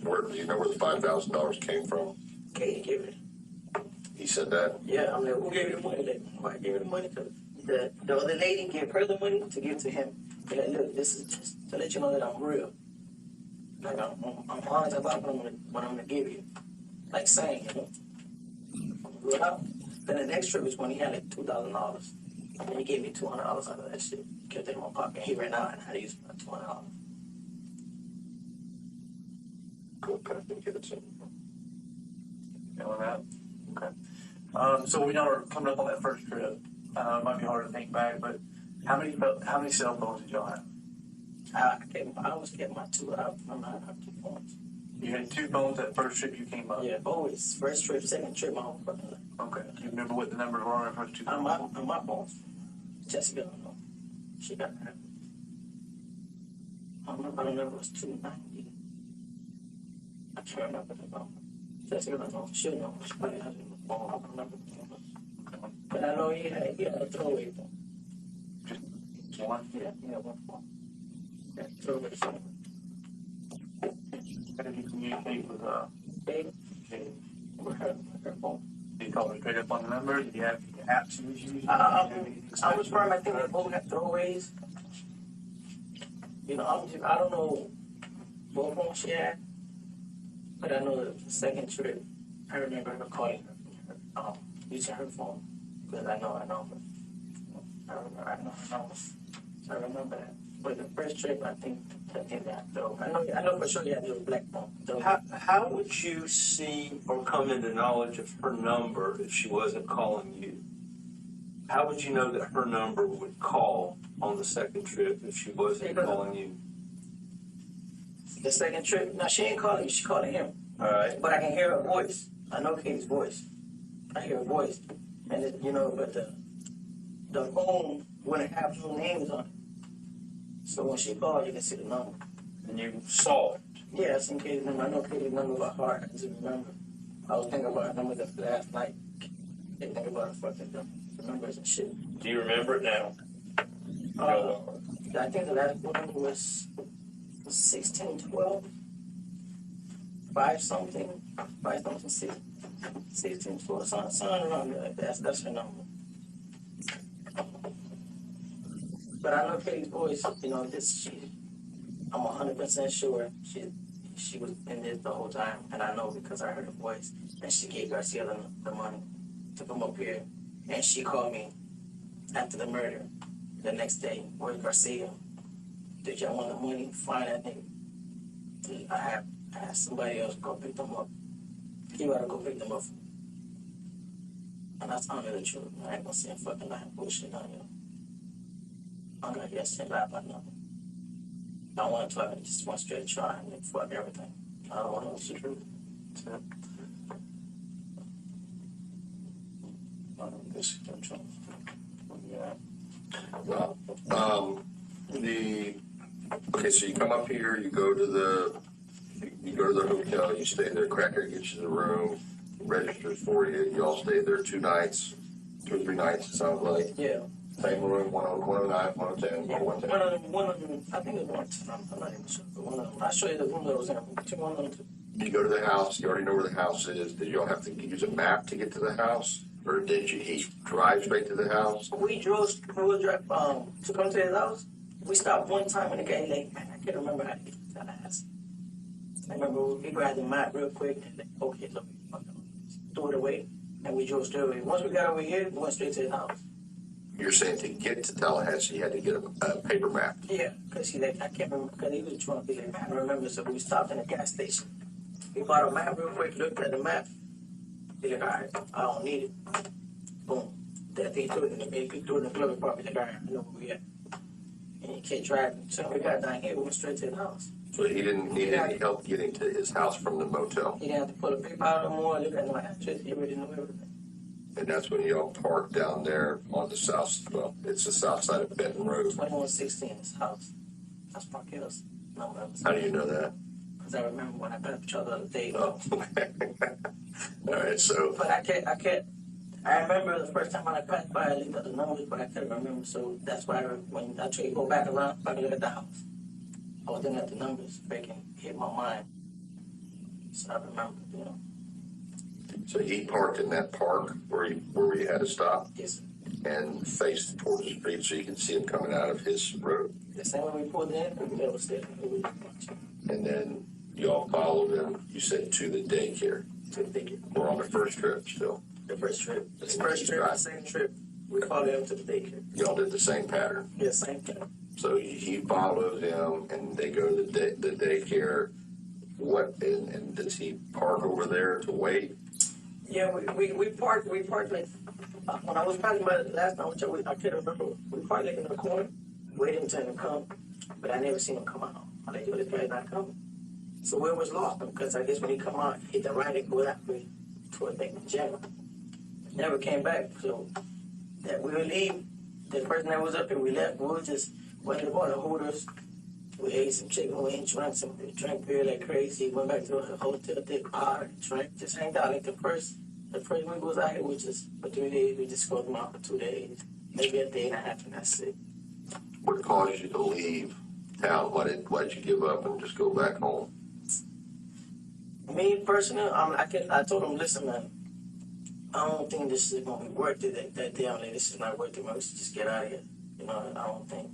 do you know where the $5,000 came from? Katie gave it. He said that. Yeah, I'm like, who gave you the money? Why gave you the money? Because the other lady gave her the money to give to him. Like, look, this is just to let you know that I'm real. Like, I'm honest about what I'm gonna give you. Like saying, real out. Then the next trip is when he had like $2,000. And he gave me $200 out of that shit. Kept it in my pocket. He ran out and had to use my $200. Go back and get it to him. Feeling that? Okay. So we know we're coming up on that first trip. It might be hard to think back, but how many cell phones did y'all have? I always kept my two. I remember I have 2 phones. You had 2 phones that first trip you came up? Yeah, always. First trip, second trip, my whole fucking life. Okay. Do you remember what the numbers were on the first 2 phones? On my phones. Jessica, don't know. She got that. I remember the number was 290. I can't remember the number. Jessica don't know. She'll know. She probably has it on the phone. I don't remember the number. But I know he had a throwaway phone. Just one? Yeah, 1 phone. Yeah, throwaway phone. How did you communicate with Babe, Jade? with her phone. Did you call her straight up on the number? Did you have any apps you was using? I was firm. I think they both have throwaways. You know, I don't know what phone she had, but I know the second trip, I remember her calling her, using her phone, because I know her number. I remember that. But the first trip, I think that though. I know for sure you had a black phone. How would you see or come into knowledge of her number if she wasn't calling you? How would you know that her number would call on the second trip if she wasn't calling you? The second trip, no, she ain't calling me, she calling him. All right. But I can hear her voice. I know Katie's voice. I hear her voice. And it, but the phone wouldn't have no names on it. So when she called, you can see the number. And you saw it. Yeah, I seen Katie's number. I know Katie's number by heart. I just remember. I was thinking about her number last night. I didn't think about her fucking the numbers and shit. Do you remember it now? I think the last one was 1612. 5 something, 1612, something around there. That's her number. But I know Katie's voice, I'm 100% sure she was in this the whole time, and I know because I heard her voice, and she gave Garcia the money to come up here, and she called me after the murder the next day. Where's Garcia? Did y'all want the money? Fine, I think I asked somebody else to go pick them up. He ought to go pick them up. And that's honor the truth. I ain't gonna say fucking lie bullshit on you. I'm gonna get sent out by nothing. I don't want to talk, I just want straight try and fuck everything. I don't want to know the truth. Well, okay, so you come up here, you go to the hotel, you stay there, Cracker gets you the room, registers for you, you all stay there 2 nights, 2 or 3 nights, it sounds like. Yeah. Same room, 109, 110, or 110. One of them, I think it was 110, I'm not even sure, but one of them. I'll show you the room that was in, between one of them. You go to the house, you already know where the house is, did y'all have to use a map to get to the house? Or did he drive straight to the house? We drove to come to his house. We stopped one time and the guy like, man, I can't remember how to get to that house. I remember we grabbed the map real quick and like, okay, look, threw it away, and we drove straight away. Once we got over here, we went straight to his house. You're saying to get to Tallahassee, you had to get a paper map. Yeah, because I can't remember, because he was drunk. He's like, I don't remember, so we stopped in a gas station. We bought a map real quick, looked at the map. He's like, all right, I don't need it. Boom. That thing threw it in the glove compartment. Like, all right, I know where we at. And you can't drive. So we got down here, we went straight to the house. So he didn't need any help getting to his house from the motel. He didn't have to pull a paper out no more, look at my address, he already knew everything. And that's when y'all parked down there on the it's the south side of Benton Road. 2116, his house. That's Markel's number. How do you know that? Because I remember when I passed each other the other day. Oh, all right, so. But I remember the first time when I passed by, I looked at the numbers, but I couldn't remember. So that's why when I tried to go back around, I look at the house. I was looking at the numbers, freaking hit my mind. So I remember, So he parked in that park where we had to stop Yes. and faced towards the street so you can see him coming out of his road. The same way we pulled in, we was there. And then y'all followed him, you said, to the daycare. We're on the first trip still. The first trip. The first trip, the same trip. We followed him to the daycare. Y'all did the same pattern. Yeah, same thing. So he follows him, and they go to the daycare. And does he park over there to wait? Yeah, we parked like, when I was talking about it last time, which I can't remember, we parked like in the corner, waiting for him to come, but I never seen him come out. I'm like, yo, this guy's not coming. So we was lost because I guess when he come out, he hit the right and go that way towards like the gym. Never came back, so that we would leave. The person that was up here, we left, we was just went to the bar, the Hooters. We ate some chicken wings, drank beer like crazy, went back to the hotel, did bar, drank, just hanged out. Like the first week was out here, we just, for 3 days, we just scoped them out for 2 days, maybe a day and a half, and that's it. What caused you to leave town? Why did you give up and just go back home? Me personally, I told him, listen, man, I don't think this is gonna be worth it. That day, I'm like, this is not worth it, man. We should just get out of here. You know, I don't think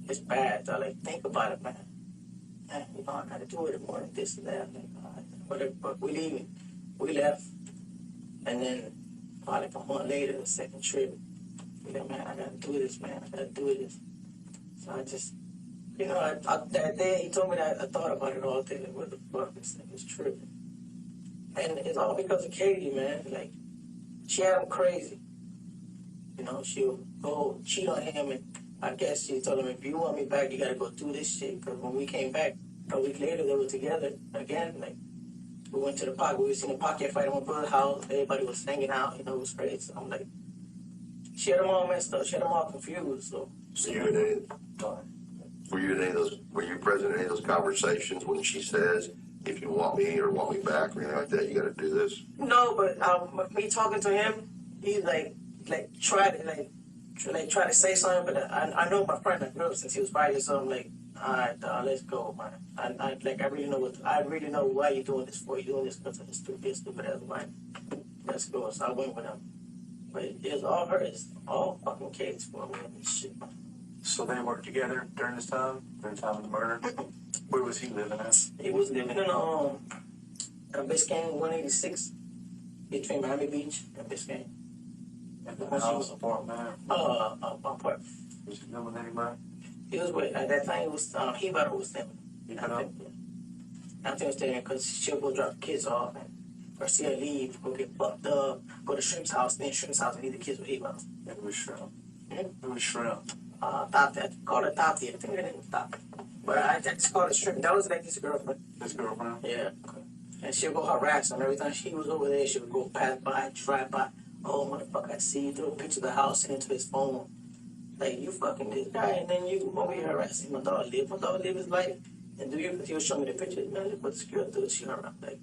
it's bad. I like think about it, man. And, you know, I gotta do it more than this and that. I'm like, all right, whatever. But we leaving. We left, and then probably a month later, the second trip, we like, man, I gotta do this, man. I gotta do this. So I just, you know, that day he told me that I thought about it all day. Like, what the fuck? This thing is tripping. And it's all because of Katie, man. Like, she had him crazy. You know, she'll go cheat on him, and I guess she told him, if you want me back, you gotta go do this shit. Because when we came back a week later, they were together again. Like, we went to the park, we was in the pocket fight at my brother's house. Everybody was hanging out, you know, it was crazy. So I'm like, she had them all messed up, she had them all confused. So Were you present in any of those conversations when she says, if you want me or want me back or anything like that, you got to do this? No, but me talking to him, he try to say something, but I know my friend, like, since he was 5 years old. I'm like, all right, let's go, man. I really know why you're doing this for. You're doing this because of this stupid ass wife. Let's go. So I went with him. But it's all her. It's all fucking kids for me and this shit, man. So they worked together during the time of the murder? Where was he living at? He was living in Biscayne 186 between Miami Beach and Biscayne. In the house, apartment? Apartment. Was he living with anybody? He was with, at that time, he was, he about was staying. I think he was staying because she'll go drop the kids off, or she'll leave, go get fucked up, go to Shrimp's house, then Shrimp's house, and leave the kids with Eva. It was Shrimp. Hmm? It was Shrimp. Tati, I call her Tati, I think her name was Tati. But I just called her Shrimp. That was like his girlfriend. His girlfriend? Yeah. And she'll go harass him. Every time she was over there, she would go pass by, drive by. Oh, motherfucker, I see you. Throw a picture of the house, send it to his phone. Like, you fucking this guy, and then you over here harassing my dog live his life. And do you, he'll show me the picture, man, look what this girl does. She harassed, like,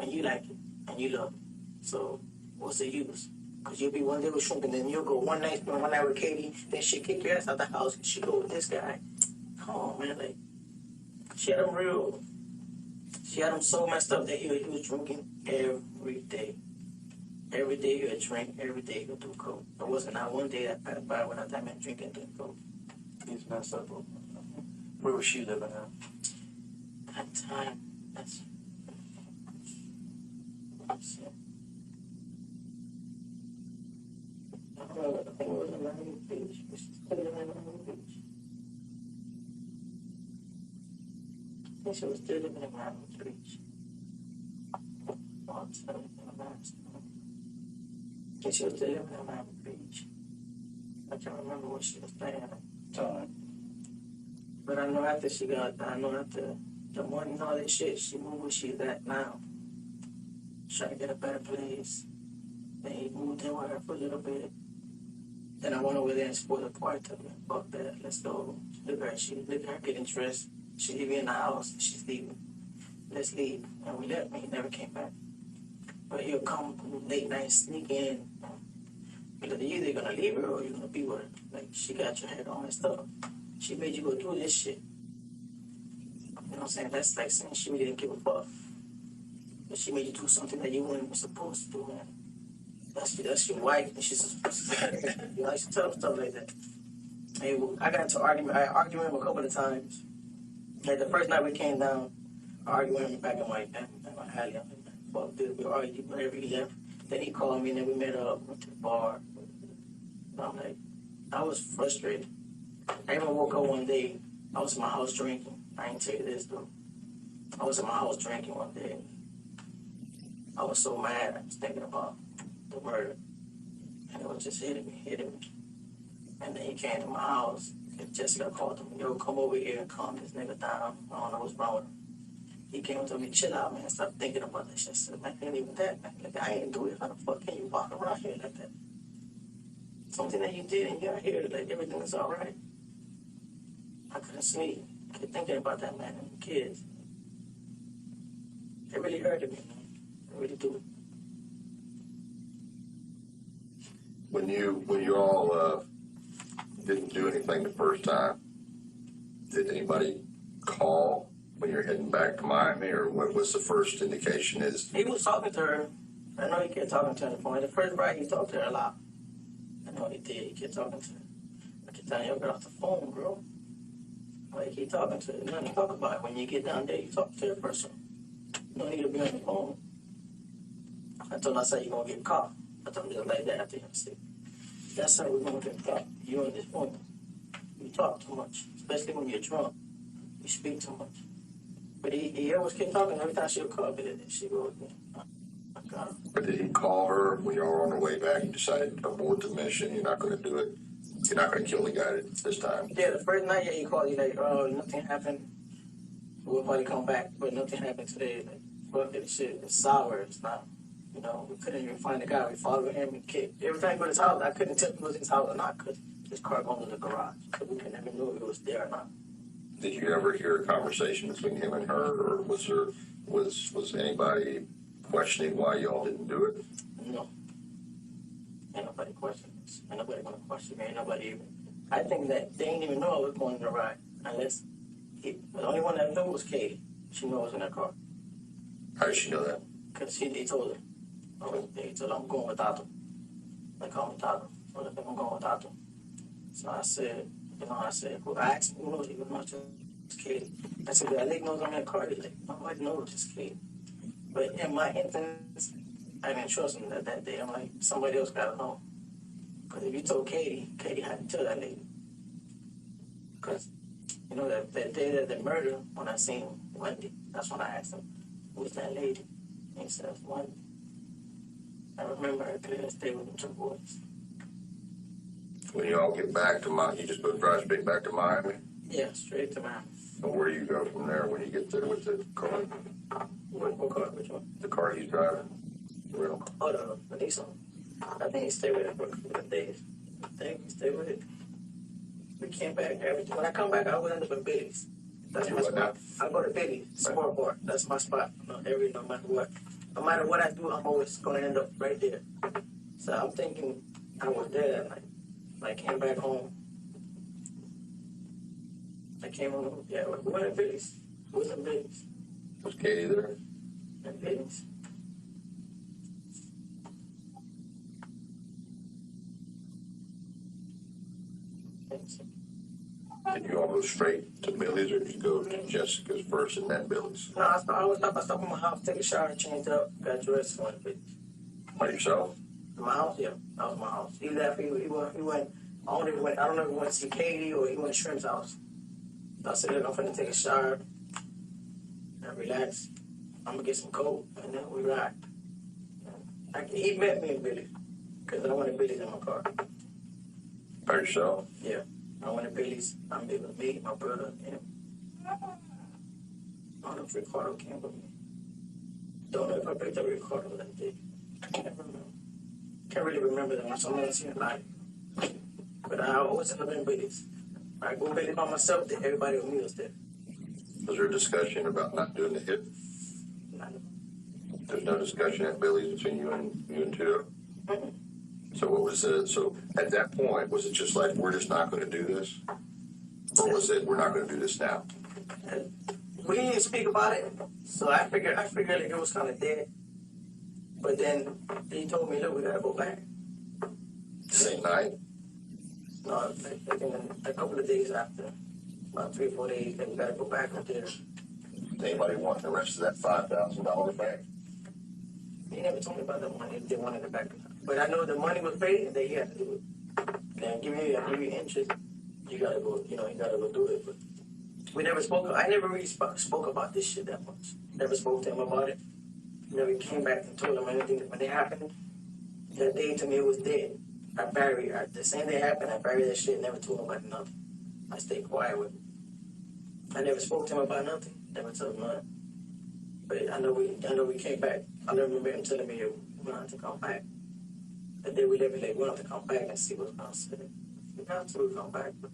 and you like it, and you love it. So, what's the use? Because you'll be one day with Shrimp, and then you'll go one night with Katie, then she'll kick your ass out the house, and she'll go with this guy. Come on, man, like, she had him so messed up that he was drinking every day. Every day he would drink, every day he would do coke. There wasn't not one day that passed by without that man drinking and doing coke. He's messed up. Where was she living at? That time, let's see. I don't know, I think it was in Miami Beach. She was living in Miami Beach. I think she was still living in Miami Beach. I think she was still living in Miami Beach. I can't remember what she was staying at the time. But I know after the money and all that shit, she moved where she's at now. Trying to get a better place. Then he moved in with her for a little bit. Then I went over there and spoiled the party. Told me, fuck that, let's go. Look at her getting dressed. She's leaving in the house, she's leaving. Let's leave. And we left, and he never came back. But he'll come late night, sneak in. You're either gonna leave her or you're gonna be with her. Like, she got your head on and stuff. She made you go through this shit. You know what I'm saying? That's like saying she really didn't give a fuck. But she made you do something that you weren't supposed to do, man. That's your wife, and she's supposed to you know, she tell stuff like that. Hey, I got into argument. I argued with him a couple of times. Like, the first night we came down, I argued with him back in my alley. I'm like, fuck this, we argued whenever he left. Then he called me, and then we met up, went to the bar. And I'm like, I was frustrated. I even woke up one day, I was in my house drinking. I ain't tell you this, though. I was in my house drinking one day. I was so mad. I was thinking about the murder. And it was just hitting me. And then he came to my house. And Jessica called him, yo, come over here and calm this nigga down. I don't know what's wrong with him. He came and told me, chill out, man. Stop thinking about that shit. I said, man, ain't even that, man. Like, I ain't do it. How the fuck can you walk around here like that? Something that you did and you got here, like everything is all right. I couldn't sleep. I kept thinking about that man and the kids. It really hurted me, man. It really do. When you all didn't do anything the first time, did anybody call when you're heading back to Miami, or what was the first indication is? He was talking to her. I know he kept talking to her on the phone. The first ride, he talked to her a lot. I know he did. He kept talking to her. I kept telling him, get off the phone, bro. Like, he talking to her. Nothing to talk about. When you get down there, you talk to the person. You don't need to be on the phone. I told him, I said, you're going to get caught. I told him just like that after him. I said, that's how we're going to get caught. You on this phone. You talk too much, especially when you're drunk. You speak too much. But he always kept talking. Every time she would call me, she would go, But did he call her when y'all were on the way back? You decided to abort the mission. You're not going to do it. You're not going to kill the guy this time. Yeah, the first night, yeah, he called you like, oh, nothing happened. We'll probably come back, but nothing happened today. Like, fuck this shit. It's sour. It's not, you know, we couldn't even find the guy. We followed him and kicked. Every time we go to his house, I couldn't tell if it was his house or not because his car going to the garage. So we could never know if it was there or not. Did you ever hear a conversation between him and her, or was anybody questioning why y'all didn't do it? No. Ain't nobody questioning us. Ain't nobody gonna question me. Ain't nobody even. I think that they didn't even know I was going on the ride unless the only one that knew was Katie. She knew I was in that car. How did she know that? Because they told her. They told her I'm going with Tato. They call me Tato. So they think I'm going with Tato. So I said, well, I asked him, who knows? He goes, no, just Katie. I said, that lady knows I'm in that car. He's like, nobody knows, just Katie. But in my instance, I didn't trust him that day. I'm like, somebody else got to know. Because if you told Katie had to tell that lady. Because, you know, that day that they murdered, when I seen Wendi, that's when I asked him, who's that lady? And he said, Wendi. I remember her clear as day with them two boys. When you all get back to Miami, you just both drive straight back to Miami? Yeah, straight to Miami. And where do you go from there when you get there with the car? What car? Which one? The car he's driving? The rental car? Oh, the Nissan. I think he stayed with it for a couple of days. I think he stayed with it. We came back. Everything. When I come back, I will end up in Billy's. That's You my what spot. now? I go to Billy's, sport bar. That's my spot. No matter what. No matter what I do, I'm always going to end up right there. So I'm thinking I was there that night. I came back home. I came home. Yeah, we went to Billy's. We was in Billy's. Was Katie there? And Billy's. Did you all go straight to Billy's, or did you go to Jessica's first and then Billy's? No, I stopped at my house, take a shower, changed up, got dressed, went to Billy's. By yourself? My house, yeah, that was my house. He left. He went. I don't know if he went to see Katie or he went to Shrimp's house. So I said, look, I'm finna take a shower and relax. I'm gonna get some coke and then we ride. He met me in Billy because I went to Billy's in my car. By yourself? Yeah, I went to Billy's. I'm with me, my brother, and him. I don't know if Ricardo came with me. Don't know if I picked up Ricardo that day. I can't remember. Can't really remember that much. I'm not seeing life. But I always end up in Billy's. I go Billy by myself, then everybody with me was there. Was there a discussion about not doing the hit? There's no discussion at Billy's between you and Tito? Mm-hmm. So what was it? So at that point, was it just like, we're just not going to do this? Or was it, we're not going to do this now? We didn't speak about it, so I figured like it was kind of dead. But then he told me, look, we got to go back. Same night? No, like a couple of days after, about 3 or 4 days, then we got to go back up there. Did anybody want the rest of that $5,000 back? He never told me about the money, if they wanted it back. But I know the money was paid and they had to do it. Then give you interest, you gotta go do it. But we never spoke. I never really spoke about this shit that much. Never spoke to him about it. never came back and told him anything. When it happened, that day to me it was dead. I buried it. The same day it happened, I buried that shit, never told nobody nothing. I stayed quiet with him. I never spoke to him about nothing, never told him nothing. But I know we came back. I remember him telling me we wanted to come back. The day we left, we wanted to come back and see what's going on. We got to come back. But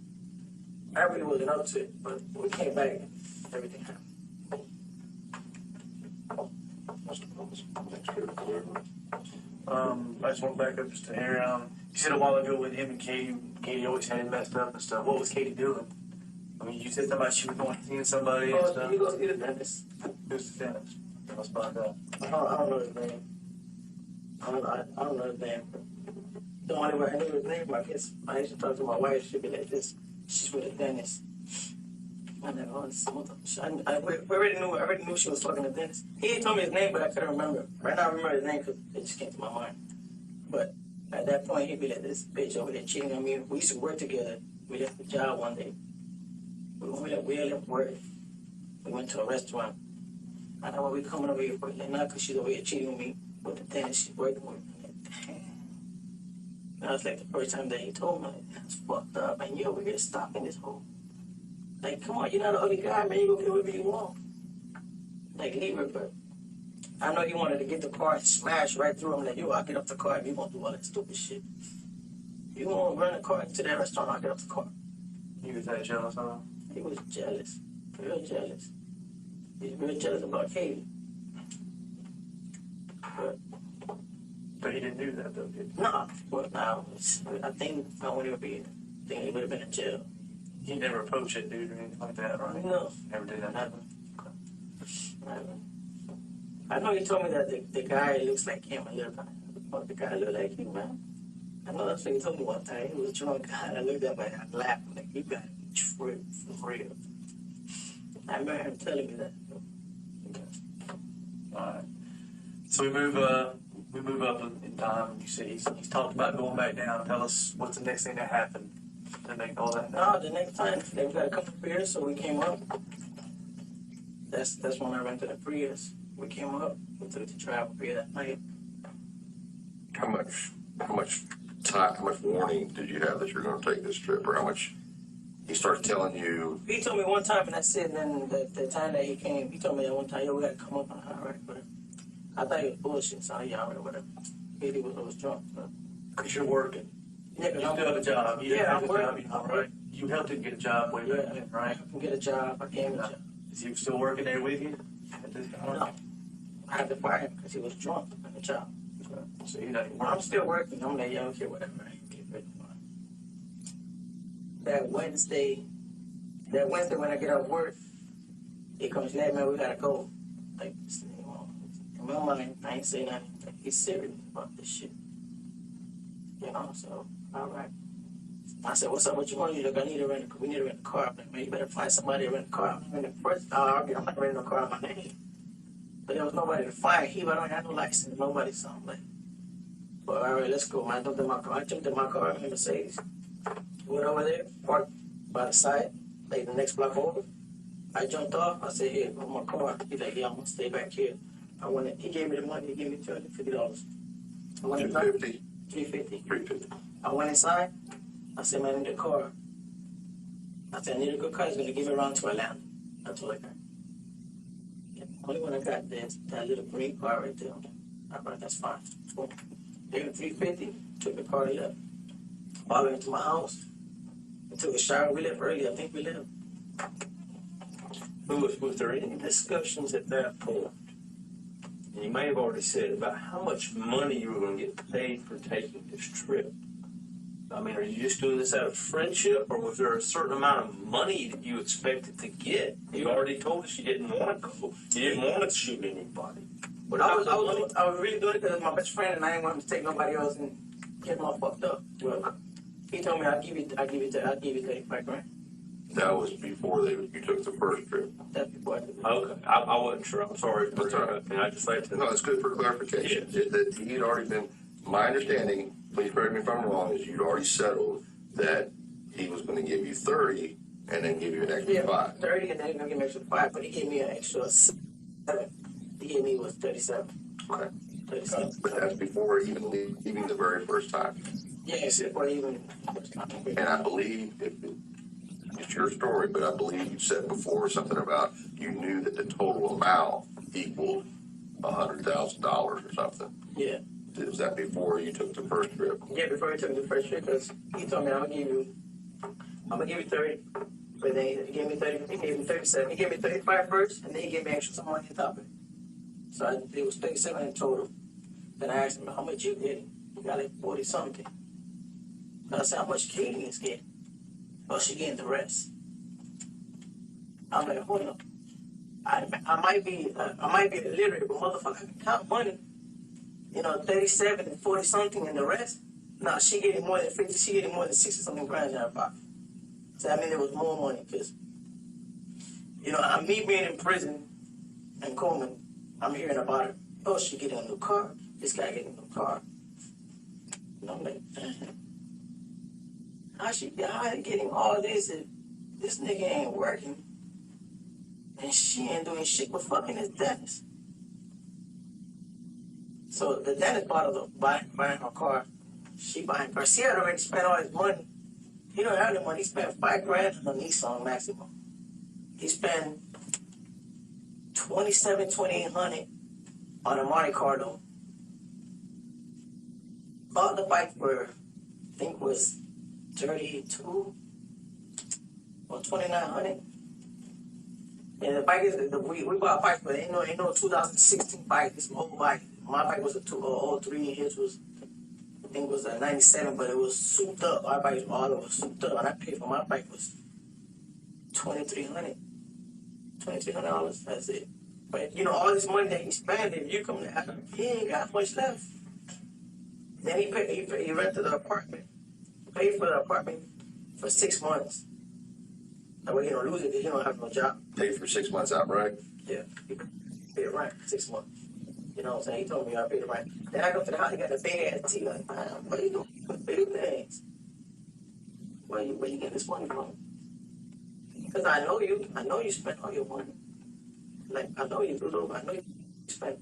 I really wasn't up to it, but we came back and everything happened. I just want to back up just to hear, you said a while ago with him and Katie always had him messed up and stuff. What was Katie doing? I mean, you said something about she was going to see somebody and stuff. He goes to the dentist. Who's the dentist? Let's find out. I don't know his name. I don't know his name. The only way I knew his name, I guess, I used to talk to my wife. She'd be like this. She's with a dentist. I never I already knew she was talking to the dentist. He told me his name, but I couldn't remember. Right now I remember his name because it just came to my mind. But at that point, he'd be like, this bitch over there cheating on me. We used to work together. We left the job one day. We left work. We went to a restaurant. I know why we coming over here for it. Not because she's over here cheating on me with the dentist she's working with. That was like the first time that he told me, that's fucked up. And you over here stopping this whole. Like, come on, you're not the other guy, man. You go get whatever you want. Like, leave her, but I know he wanted to get the car and smash right through him. Like, yo, I'll get up the car if you won't do all that stupid shit. You won't run the car into that restaurant, I'll get up the car. He was that jealous, huh? He was jealous. Real jealous. He's real jealous about Katie. But he didn't do that, though, did he? No, well, now, I think I wouldn't be, I think he would have been in jail. He never approached that dude or anything like that, right? No. Never did that. Never. I know he told me that the guy looks like him a little bit. But the guy look like you, man. I know that's what he told me one time. He was a drunk guy. I looked up and I laughed. Like, you got tripped for real. I remember him telling me that. Alright. So we move up in time. You say he's talked about going back down. Tell us what's the next thing that happened to make all that. No, the next time they got a couple of beers, so we came up. That's when I rented the Prius. We came up. We took the travel beer that night. How much warning did you have that you're going to take this trip, or how much he started telling you? He told me one time, and that's it. And then the time that he came, he told me that one time, yo, we got to come up on the highway. But I thought he was bullshit, so yeah, or whatever. He was drunk. Because you're working. Yeah, You still have a job. You Yeah, have I'm a job, working. right? You helped him get a job way back then, right? I can get a job. I gave him a job. Is he still working there with you at this time? No. I had to fire him because he was drunk on the job. So you're not even I'm working. still working. I'm like, yeah, okay, whatever. I ain't get rid of mine. That Wednesday when I get out of work, he comes, hey, man, we gotta go. Like, in my mind, I ain't saying nothing. Like, he's serious about this shit. You know, so, all right. I said, what's up? What you want? You're like, we need to rent a car. I'm like, man, you better find somebody to rent a car. I'm not renting a car on my name. But there was nobody to find. I don't have no license, nobody, so I'm like, well, all right, let's go, man. I jumped in my car in Mercedes. Went over there, parked by the side, like the next block over. I jumped off. I said, here, go my car. He's like, yeah, I'm gonna stay back here. He gave me the money. He gave me $250. I went inside. $250? $350. I went inside. I said, man, I need a car. I said, I need a good car. He's gonna give me around to Atlanta. That's all I got. Only when I got that little green car right there. I thought that's fine. Cool. Gave me $350. Took the car, left. Walked into my house. I took a shower. We left early. I think we left. Was there any discussions at that point? And you may have already said about how much money you were going to get paid for taking this trip. I mean, are you just doing this out of friendship, or was there a certain amount of money that you expected to get? You already told us you didn't want to go. You didn't want to shoot anybody. But I was really doing it because my best friend and I didn't want to take nobody else and get them all fucked up. Well, he told me I'll give you 35 grand. That was before you took the first trip. That's before I did it. Okay, I wasn't sure. I'm sorry. That's all right. And I just like to No, it's good for clarification. That he had already been, my understanding, please correct me if I'm wrong, is you'd already settled that he was going to give you 30 and then give you an extra 5. 30 and then he's going to give me an extra 5, but he gave me an extra 7. He gave me was 37. Okay. 37. But that's before even leaving the very first time. Yes, before even. And I believe, it's your story, but I believe you said before something about you knew that the total amount equaled $100,000 or something. Yeah. Was that before you took the first trip? Yeah, before he took the first trip, because he told me I'm gonna give you 30, but then he gave me 30. He gave me 37. He gave me 35 first, and then he gave me extra some money on top of it. So it was 37 in total. Then I asked him how much you getting. He got like 40 something. And I said, how much Katie is getting? Oh, she getting the rest. I'm like, hold on. I might be illiterate, but motherfucker, I can count money. 37 and 40 something, and the rest. No, she getting more than 50. She getting more than 60 something grand in her pocket. So I mean, there was more money because, me being in prison in Coleman, I'm hearing about it. Oh, she getting a new car. This guy getting a new car. And I'm like, how they getting all this if this nigga ain't working and she ain't doing shit but fucking his dentist? So the dentist buying her car. She buying her. She had already spent all his money. He don't have the money. He spent $5 grand on a Nissan Maxima. He spent $2,800 on a Monte Carlo. Bought the bike for, I think was $32 or $2,900. And the bike is we bought a bike, but ain't no 2016 bike. It's an old bike. My bike was a 03. His was, I think it was a 97, but it was souped up. Our bike, all of us souped up, and I paid for my bike was $2,300. $2,300. That's it. But all this money that he spent, if you come to he ain't got much left. Then he rented the apartment. Paid for the apartment for 6 months. That way he don't lose it because he don't have no job. Paid for 6 months outright? Yeah, he paid rent for 6 months. You know what I'm saying? He told me I paid the rent. Then I go to the house, he got a big ass TV. Like, man, what are you doing with big things? Where you getting this money from? Because I know you spent all your money. Like, I know you do, I know you spent.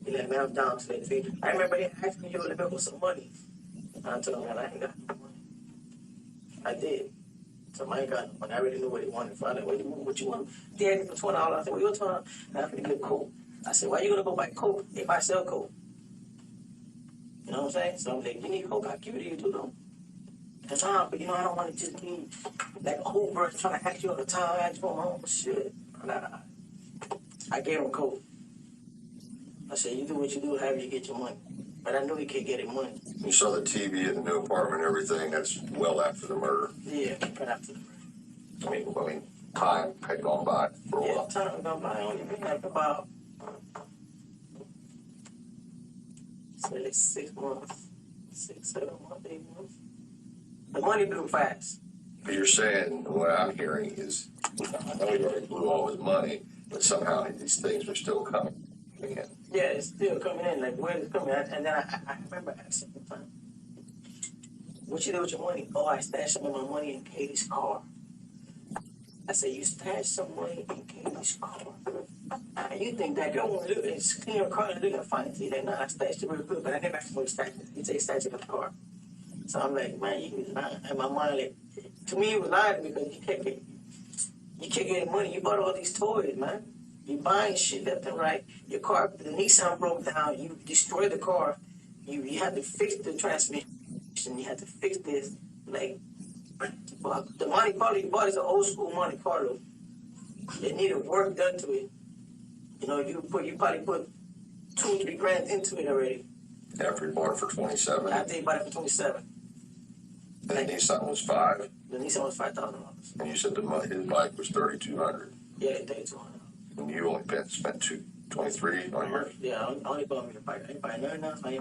He let me have down to the feet. I remember he asked me, let me with some money. And I told him, man, I ain't got no money. I did. So I ain't got no money. I already knew what he wanted. So I like, what you want? He asked me for $20. I said, well, you're $20. And I'm going to get coke. I said, why you going to go buy coke if I sell coke? You know what I'm saying? So I'm like, you need coke, I'll give it to you too, though. Because but I don't want to just be like a whole person trying to ask you all the time. I just want my own shit. Nah. I gave him coke. I said, you do what you do, however you get your money. But I knew he could get his money. You saw the TV in the new apartment and everything. That's well after the murder. Yeah, right after the murder. I mean, time had gone by for a Yeah, while. time had gone by. Only been like about, say, like 6 months. 6, 7 months, 8 months. The money blew fast. But you're saying, what I'm hearing is, I know he already blew all his money, but somehow these things are still coming in. Yeah, it's still coming in. Like, where is it coming? And then I remember asking him, what you do with your money? Oh, I stashed some of my money in Katie's car. I said, you stashed some money in Katie's car? And you think that girl won't look and clean her car and look and find it? He's like, nah, I stashed it real good, but I never asked him where he stashed it. He said he stashed it in the car. So I'm like, man, you was lying. And my mind, like, to me, he was lying because you kept getting money. You bought all these toys, man. You buying shit left and right. Your car, the Nissan broke down. You destroyed the car. You had to fix the transmission. You had to fix this. Like, the Monte Carlo you bought is an old school Monte Carlo. It needed work done to it. You probably put $2-3 grand into it already. After he bought it for 27. After he bought it for 27. And the Nissan was $5,000. The Nissan was $5,000. And you said his bike was $3,200. Yeah, $3,200. And you only spent $23 on yours. Yeah, I only bought me the bike. I didn't buy nothing else. I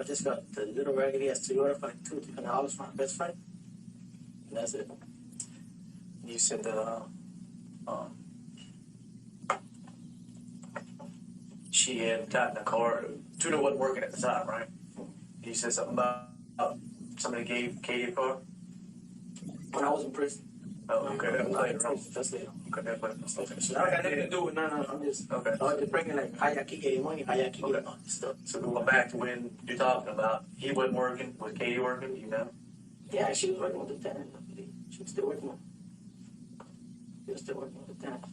just got the little raggedy ass Toyota for like $200-$300 for my best friend. And that's it. You said that she had gotten a car. Tudor wasn't working at the time, right? You said something about somebody gave Katie a car. When I was in prison. Oh, okay, that played a role. That's it. Okay, that played a role. Okay, So I got nothing to do with none of it. I'm just, Okay. I just bringing like how y'all keep getting money, how y'all keep getting all this stuff. So going back to when you're talking about, he wasn't working, was Katie working, you know? Yeah, she was working with the tenant. She was still working with the tenant.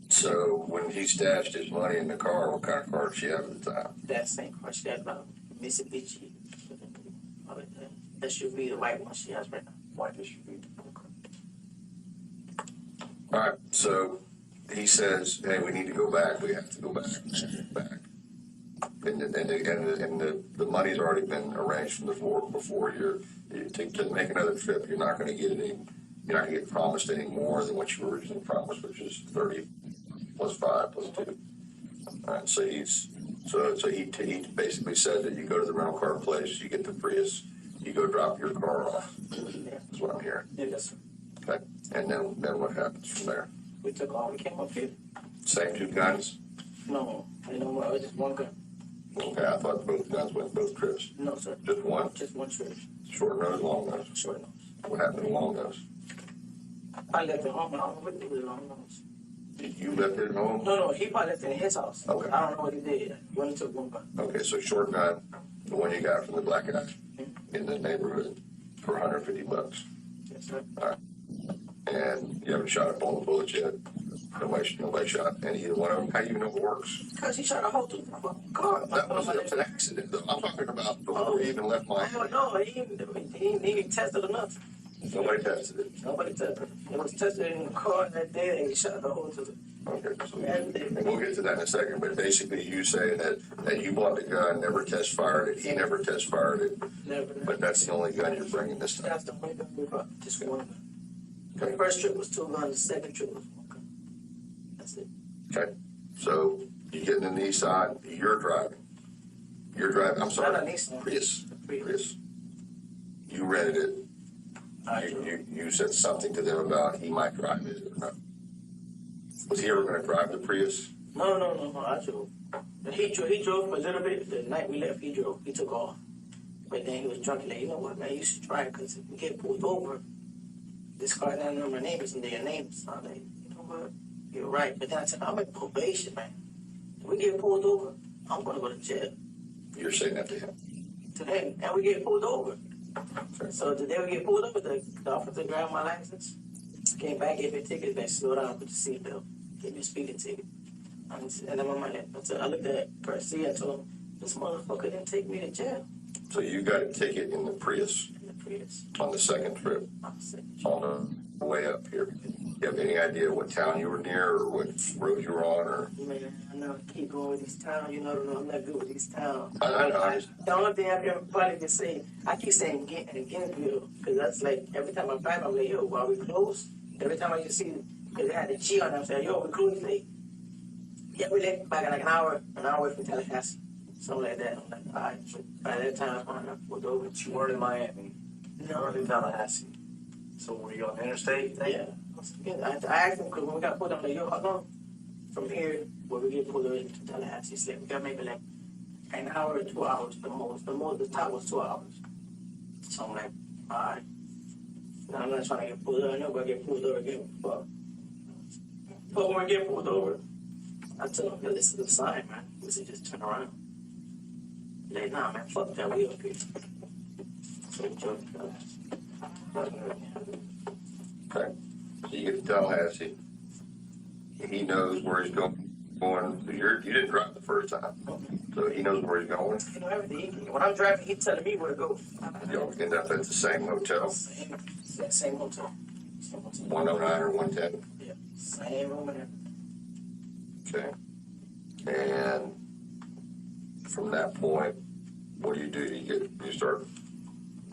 So when he stashed his money in the car, what kind of car did she have at the time? That same car she had about Mitsubishi. That should be the white one she has right now. Why did she be? All right, so he says, hey, we need to go back. We have to go back. And the money's already been arranged from before to make another trip. You're not going to get any. You're not going to get promised any more than what you originally promised, which is 30 plus 5 plus 2. All right, so he basically said that you go to the rental car place, you get the Prius, you go drop your car off. That's what I'm hearing. Yeah, that's Okay, and then what happens from there? we took all. We came up here. Same 2 guns? No, I know more. It was just one gun. Okay, I thought both guns went both trips. No, sir. Just one? Just one trip. Short nose, long nose. Short nose. What happened to long nose? I left it home. I don't know what he did with long nose. You left it at home? No, he probably left it in his house. Okay. I don't know what he did. He went and took one gun. Okay, so short gun, the one you got from the black guy in the neighborhood for $150. Yes, sir. All right. And you haven't shot up all the bullets yet? Nobody shot any either one of them. How do you know it works? Because he shot a hole through the fucking car. That was an accident, though. I'm talking about before he even left my Oh, no, he didn't even test it or nothing. Nobody tested it. Nobody tested it. It was tested in the car that day and he shot the hole through it. Okay, so we'll get to that in a second. But basically, you say that you bought the gun, never test fired it. He never test fired it. Never. But that's the only gun you're bringing this time. That's the only gun we brought. Just one gun. Okay. The first trip was 2 guns. The second trip was 1 gun. That's it. Okay. So you get in the Nissan. You're driving. I'm sorry. Not a Nissan. Prius. You rented it. You said something to them about he might drive it or not. Was he ever going to drive the Prius? No, I drove. He drove for a little bit. The night we left, he drove. He took off. But then he was drunk and like, you know what, man, you should drive because if we get pulled over, this car doesn't know my name is in their names. So I'm like, you know what, you're right. But then I said, I'm in probation, man. If we get pulled over, I'm going to go to jail. You're saying that to him. To him. And we get pulled over. So the day we get pulled over, the officer grabbed my license, came back, gave me a ticket, back, slow down, put the seatbelt, gave me a speeding ticket. And I'm on my head. So I looked at Percy and told him, this motherfucker didn't take me to jail. So you got a ticket in the Prius In the Prius. on the second trip I said, on the way up here. You have any idea what town you were near or what road you were on? Or man, I know I keep going with these towns. You know, I'm not good with these towns. I know. The only thing I can probably can say, I keep saying Gainesville, because that's like every time I drive, I'm like, yo, are we close? Every time I just see, because they had the G on them, say, yo, we close. Like, yeah, we left back in like an hour away from Tallahassee, something like that. I'm like, all right. So by that time, I'm going to pull over. You weren't in Miami. You No, weren't in Tallahassee. So were you on the interstate? yeah. I asked him because when we got pulled, I'm like, yo, how long from here where we get pulled over to Tallahassee? He said, we got maybe like an hour or 2 hours the most. The top was 2 hours. So I'm like, all right. Now I'm not trying to get pulled over. I know we're going to get pulled over again. But when we get pulled over, I told him, yo, this is a sign, man. We should just turn around. He's like, nah, man, fuck that. We up here. So we jumped. okay. So you get to Tallahassee. He knows where he's going. You didn't drive the first time, so he knows where he's going. You know everything. When I'm driving, he's telling me where to go. Y'all end up at the same hotel, Same hotel. 109 or 110. Yeah, same room and everything. Okay. And from that point, what do? You start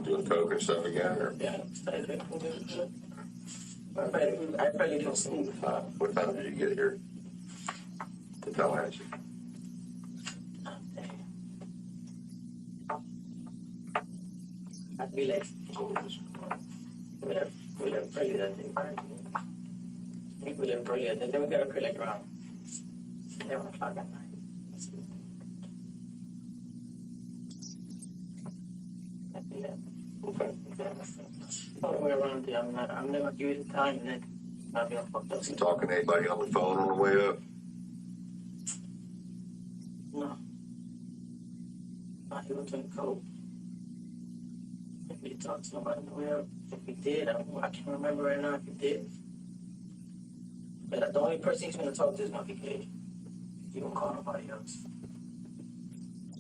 doing coke and stuff again, or Yeah, I probably didn't sleep. what time did you get here to Tallahassee? I'd be like, we left early that day, right? I think we left early that day. Then we got up here like around 11 o'clock at night. Yeah. Okay. All the way around there. I'm never give you the time and then I'll be fucked up. Was he talking to anybody on the phone on the way up? No. He was in the coat. If he talked to nobody on the way up, if he did, I can't remember right now if he did. But the only person he's going to talk to is going to be Katie. He won't call nobody else.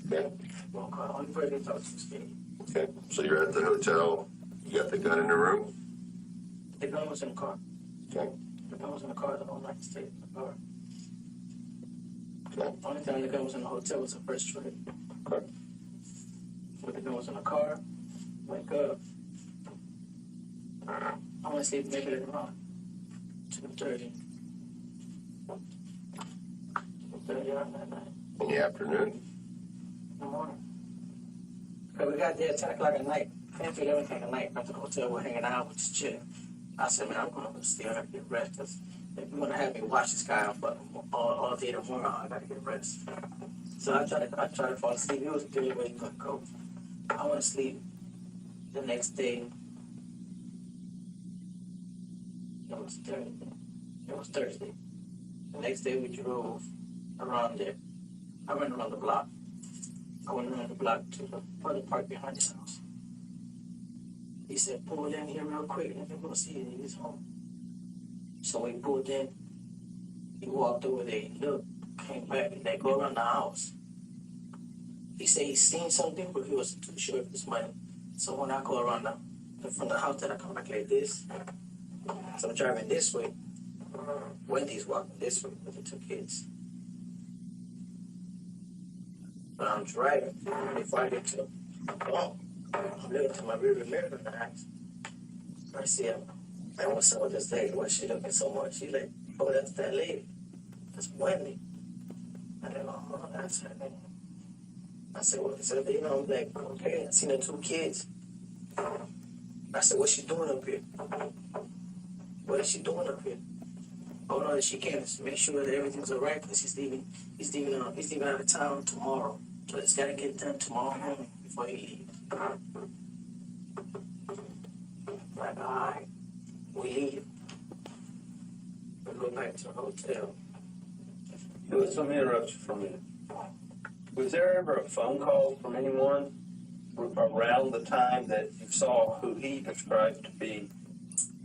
Okay. He won't call. The only person he talks to is Katie. Okay. So you're at the hotel. You got the gun in the room? The gun was in the car. Okay. The gun was in the car the whole night. Stayed in the car. Okay. The only time the gun was in the hotel was the first trip. Okay. When the gun was in the car, wake up. I want to sleep maybe later on. 2:30. 2:30 on that night. In the afternoon? In the morning. Because we got there at 10 o'clock at night. 10 to 11 o'clock at night. Went to the hotel. We're hanging out. We're just chilling. I said, man, I'm going to stay. I got to get rest. Because if you're going to have me watch this guy all day tomorrow, I got to get rest. So I tried to fall asleep. It was a good way to go. I went to sleep. The next day, it was Thursday. The next day we drove around there. I went around the block. I went around the block to the other park behind his house. He said, pull in here real quick and then we'll see if he's home. So we pulled in. He walked over there, he looked, came back, and they go around the house. He said he seen something, but he wasn't too sure if it's money. So when I go around from the house that I come back like this, so I'm driving this way. Wendy's walking this way with the two kids. But I'm driving. Before I get to the phone, I'm looking to my rearview mirror and I see him. Man, what's up with this lady? Why she looking so much? She like, oh, that's that lady. That's Wendi. I don't know, oh, that's her name. I said, well, so, you know, I'm like, okay, I seen the two kids. I said, what's she doing up here? What is she doing up here? Oh no, she came to make sure that everything's alright because he's leaving out of town tomorrow. So it's gotta get done tomorrow morning before he leaves. Like, alright, we leave. We go back to the hotel. Let me interrupt you for a minute. Was there ever a phone call from anyone around the time that you saw who he described to be?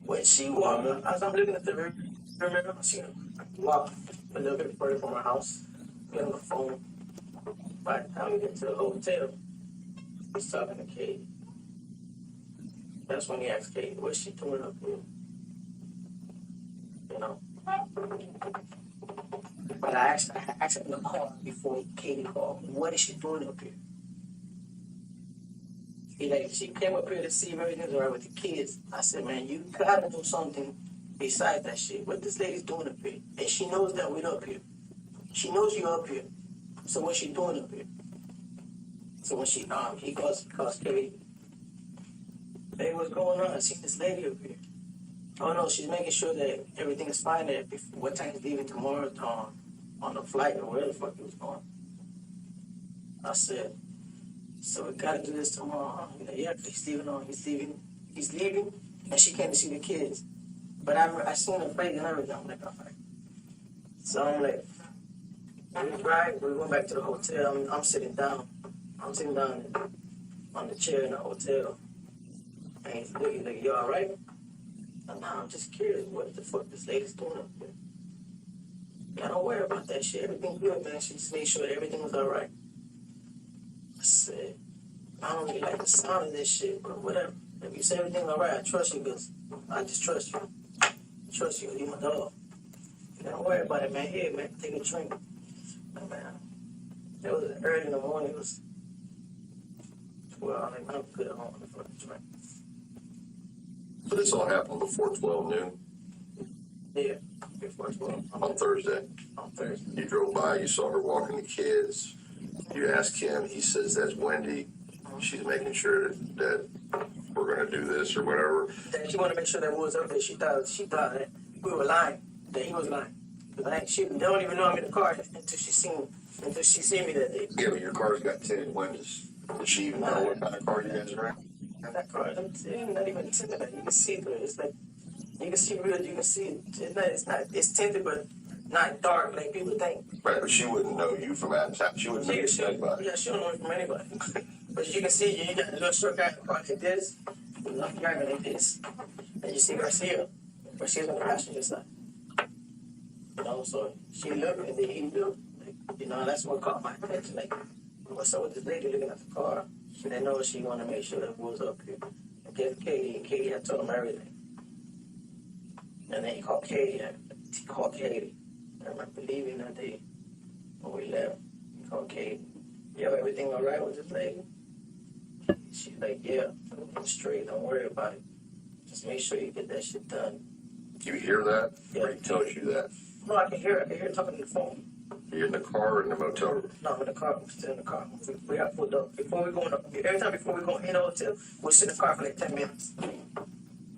When she walked, as I'm looking at the river, remember, she walked a little bit further from her house, get on the phone. By the time we get to the hotel, he's talking to Katie. That's when he asked Katie, what's she doing up here? You know? But I asked her in the car before Katie called me, what is she doing up here? She came up here to see if everything's all right with the kids. I said, man, you gotta do something besides that shit. What this lady's doing up here? And she knows that we're up here. She knows you're up here. So what's she doing up here? So when he calls Katie. Hey, what's going on? I seen this lady up here. Oh no, she's making sure that everything is fine there. What time is leaving tomorrow on the flight or wherever the fuck he was going. I said, so we gotta do this tomorrow. He's like, yeah, he's leaving, and she came to see the kids. But I seen her face and everything. I'm like, all right. So I'm like, we went back to the hotel. I'm sitting down. I'm sitting down on the chair in the hotel. And he's like, you all right? And now I'm just curious what the fuck this lady's doing up here. Yeah, don't worry about that shit. Everything's good, man. She just made sure everything was all right. I said, I don't really like the sound of this shit, but whatever. If you say everything's all right, I trust you because I just trust you. I trust you. You're my dog. Don't worry about it, man. Here, man, take a drink. And, man, it was early in the morning. It was 12. I'm good at home for the drink. So this all happened before 12 noon? Yeah, before 12. On Thursday? On Thursday. You drove by, you saw her walking the kids. You asked him, he says, that's Wendi. She's making sure that we're going to do this or whatever. She wanted to make sure that we was up there. She thought that we were lying, that he was lying. They don't even know I'm in the car until she seen me that day. Yeah, but your car's got tinted windows. Did she even know what kind of car you guys are in? That car, it's not even intimidating. You can see through it. It's like, you can see real, you can see, it's tinted, but not dark like people think. Right, but she wouldn't know you from out of town. She wouldn't know you from anybody. Yeah, she don't know it from anybody. But you can see, you got a little short guy in the car like this, a little driver like this, and you see Garcia's on the passenger side. You know, so she looked and then he looked. Like, you know, that's what caught my attention. Like, what's up with this lady looking at the car? She didn't know she wanted to make sure that was up here. I gave Katie, and Katie had told him everything. And then he called Katie. I remember leaving that day when we left. He called Katie. Yo, everything all right with this lady? She's like, yeah, I'm straight. Don't worry about it. Just make sure you get that shit done. Do you hear that? Yeah. Or he tells you that? No, I can hear it. I can hear her talking on the phone. You're in the car or in the motel room? No, I'm in the car. I'm still in the car. We got pulled up. Before we go in the hotel, we'll sit in the car for like 10 minutes.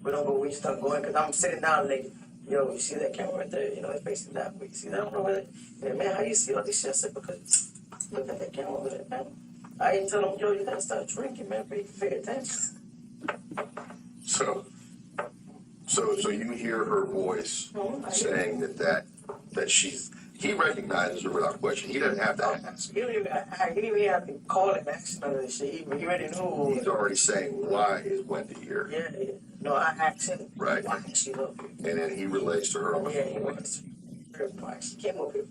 We don't go, we start going, because I'm sitting down like, yo, you see that camera right there? You know, it's facing that way. You see that? I don't know where yeah, man, how you see all this shit? I said, because look at that camera over there, man. I ain't tell them, yo, you gotta start drinking, man, for you can pay attention. So you hear her voice saying that he recognizes her without question. He doesn't have to ask. He didn't even have to call and ask none of this shit. He already knew. He's already saying, why is Wendi here? Yeah. No, I asked him. Right. Why is she up here? And then he relates to her on the Yeah, he phone. was. She came up here.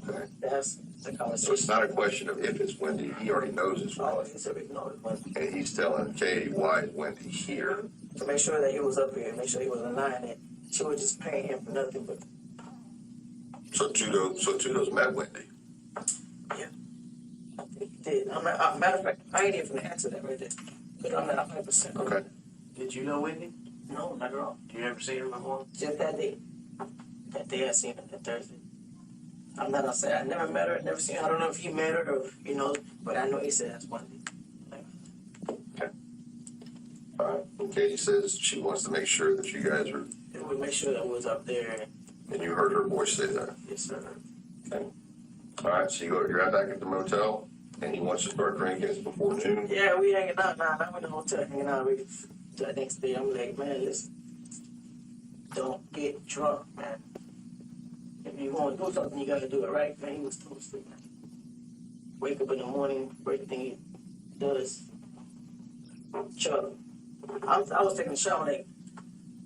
Okay. That's the conversation. So it's not a question of if it's Wendi. He already knows it's Oh, Wendi. he said we know it was. And he's telling Katie, why is Wendi here? To make sure that he was up here, make sure he was in line, and she was just paying him for nothing but. So Tudo's met Wendi. Yeah. I think he did. Matter of fact, I ain't even answer that right there. But I'm not 100%. Okay. Did you know Wendi? No, not at all. Do you ever see her before? Just that day. That day I seen her, that Thursday. I'm not gonna say I never met her, never seen her. I don't know if he met her or, you know, but I know he said that's one day. Okay. All right. And Katie says she wants to make sure that you guys are, And we make sure that was up there. and you heard her voice say that. Yes, sir. Okay. All right. So you're out back at the motel, and he wants to start drinking. It's before noon. Yeah, we hanging out now. I'm in the hotel hanging out with the next day. I'm like, man, listen, don't get drunk, man. If you want to do something, you gotta do it right, man. He was still asleep, man. Wake up in the morning, everything he does. Chuck, I was taking a shower, like,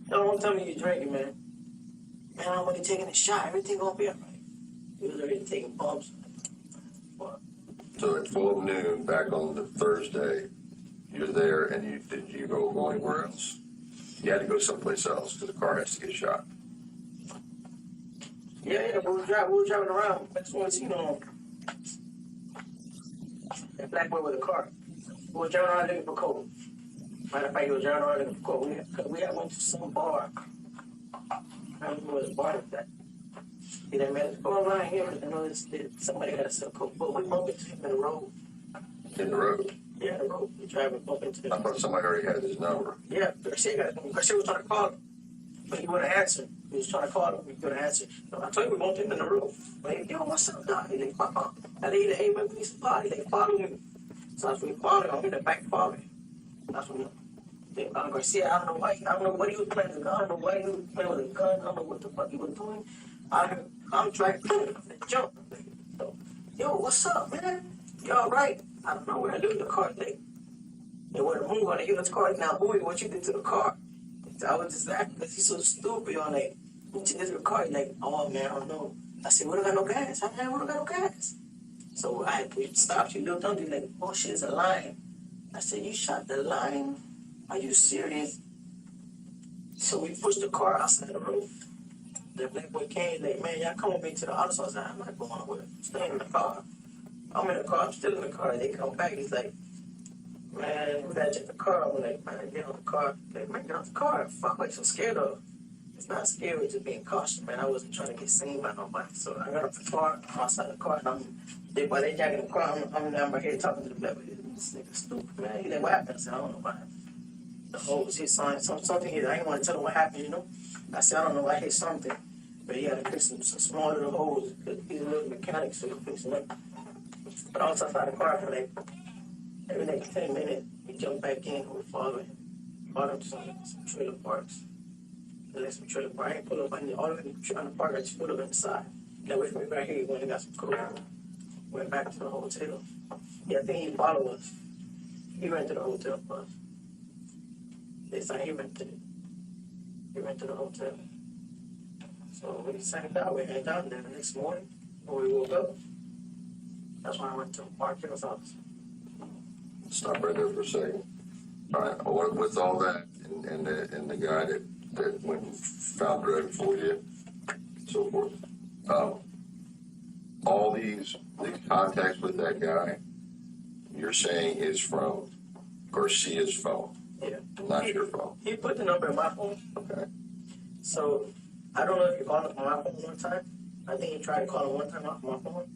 don't tell me you're drinking, man. Man, I'm only taking a shot. Everything gonna be all right. He was already taking bumps. What? So at 12 noon, back on the Thursday, you're there, and did you go anywhere else? You had to go someplace else because the car has to get shot. Yeah, we were driving around. That's when you know that black boy with a car. We were driving around looking for coke. Matter of fact, he was driving around looking for coke. We had went to some bar. I don't remember what the bar was at. He didn't matter. Go around here. I know somebody had to sell coke, but we bumped into him in the road. In the road. Yeah, the road. We driving, bump into him. I thought somebody already had his number. Yeah, Garcia was trying to call him, but he wouldn't answer. He was trying to call him, he couldn't answer. So I told you we bumped him in the room. But he, yo, what's up, dog? He like, Papa. I think hey, man, please party. He like, follow me. So as we followed him, in the back following. That's when Garcia, I don't know what he was playing with. I don't know why he was playing with a gun. I don't know what the fuck he was doing. I'm trying to jump. So, yo, what's up, man? You all right? I don't know where I do the car thing. It wouldn't move on the unit's car. Now, boy, what you did to the car? So I was just laughing because he's so stupid. I'm like, what you did to the car? He's like, oh, man, I don't know. I said, we don't got no gas. I said, we don't got no gas. So we stopped. You looked under. He's like, oh, shit, it's a line. I said, you shot the line? Are you serious? So we pushed the car outside the road. The black boy came, like, man, y'all come with me to the auto store. I said, I'm not going nowhere. Stay in the car. I'm in the car. I'm still in the car. They come back. He's like, man, we gotta check the car. I'm like, man, get on the car. Like, man, get on the car. Fuck, what you so scared of? It's not scary, it's just being cautious, man. I wasn't trying to get seen by nobody. So I got off the car, I'm outside the car, and while they jacking the car, I'm right here talking to the black boy. This nigga stupid, man. He's like, what happened? I said, I don't know what happened. The hose, he signed something here. I didn't want to tell him what happened, you know? I said, I don't know, I hit something. But he had to fix some small little holes, because he's a little mechanic, so he fixed them up. But I was outside the car for like, every like 10 minutes, he we jumped back in, we followed him. Followed him to some trailer parks. The next trailer park, I ain't pull up all of them trying to park, I just pulled up inside. That way from me right here, he went and got some coke. Went back to the hotel. Yeah, I think he followed us. He rented a hotel for us. This time he rented it. He rented a hotel. So we signed out, we headed down there the next morning when we woke up. That's when I went to Markel's house. Stop right there for a second. All right, with all that and the guy that went and found drugs for you, and so forth. All these contacts with that guy, you're saying is from Garcia's phone, Yeah. not your phone. He put the number in my phone. Okay. So I don't know if he called him on my phone one time. I think he tried to call him one time off my phone.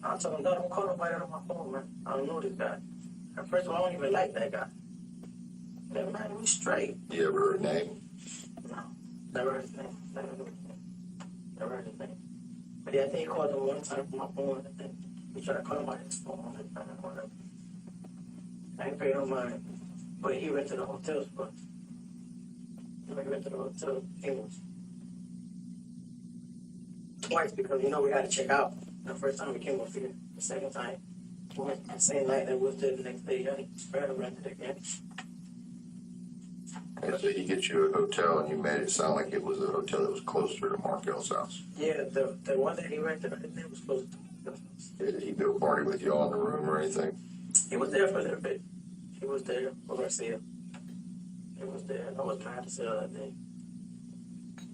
I told him, no, don't call nobody on my phone, man. I don't know this guy. And first of all, I don't even like that guy. That man was straight. You ever heard a name? No, never heard his name. Never heard his name. But yeah, I think he called him one time from my phone. I think he tried to call him on his phone. Whatever. I ain't paying no mind. But he rented the hotels, but he rented the hotel. English. Twice because, we had to check out. The first time we came up here. The second time, we went the same night that we was there the next day. I think rented again. And so he gets you a hotel, and you made it sound like it was a hotel that was closer to Markel's house. Yeah, the one that he rented, I think it was close to Markel's house. Did he go party with you all in the room or anything? He was there for a little bit. He was there for Garcia. He was there. I was trying to sell that day.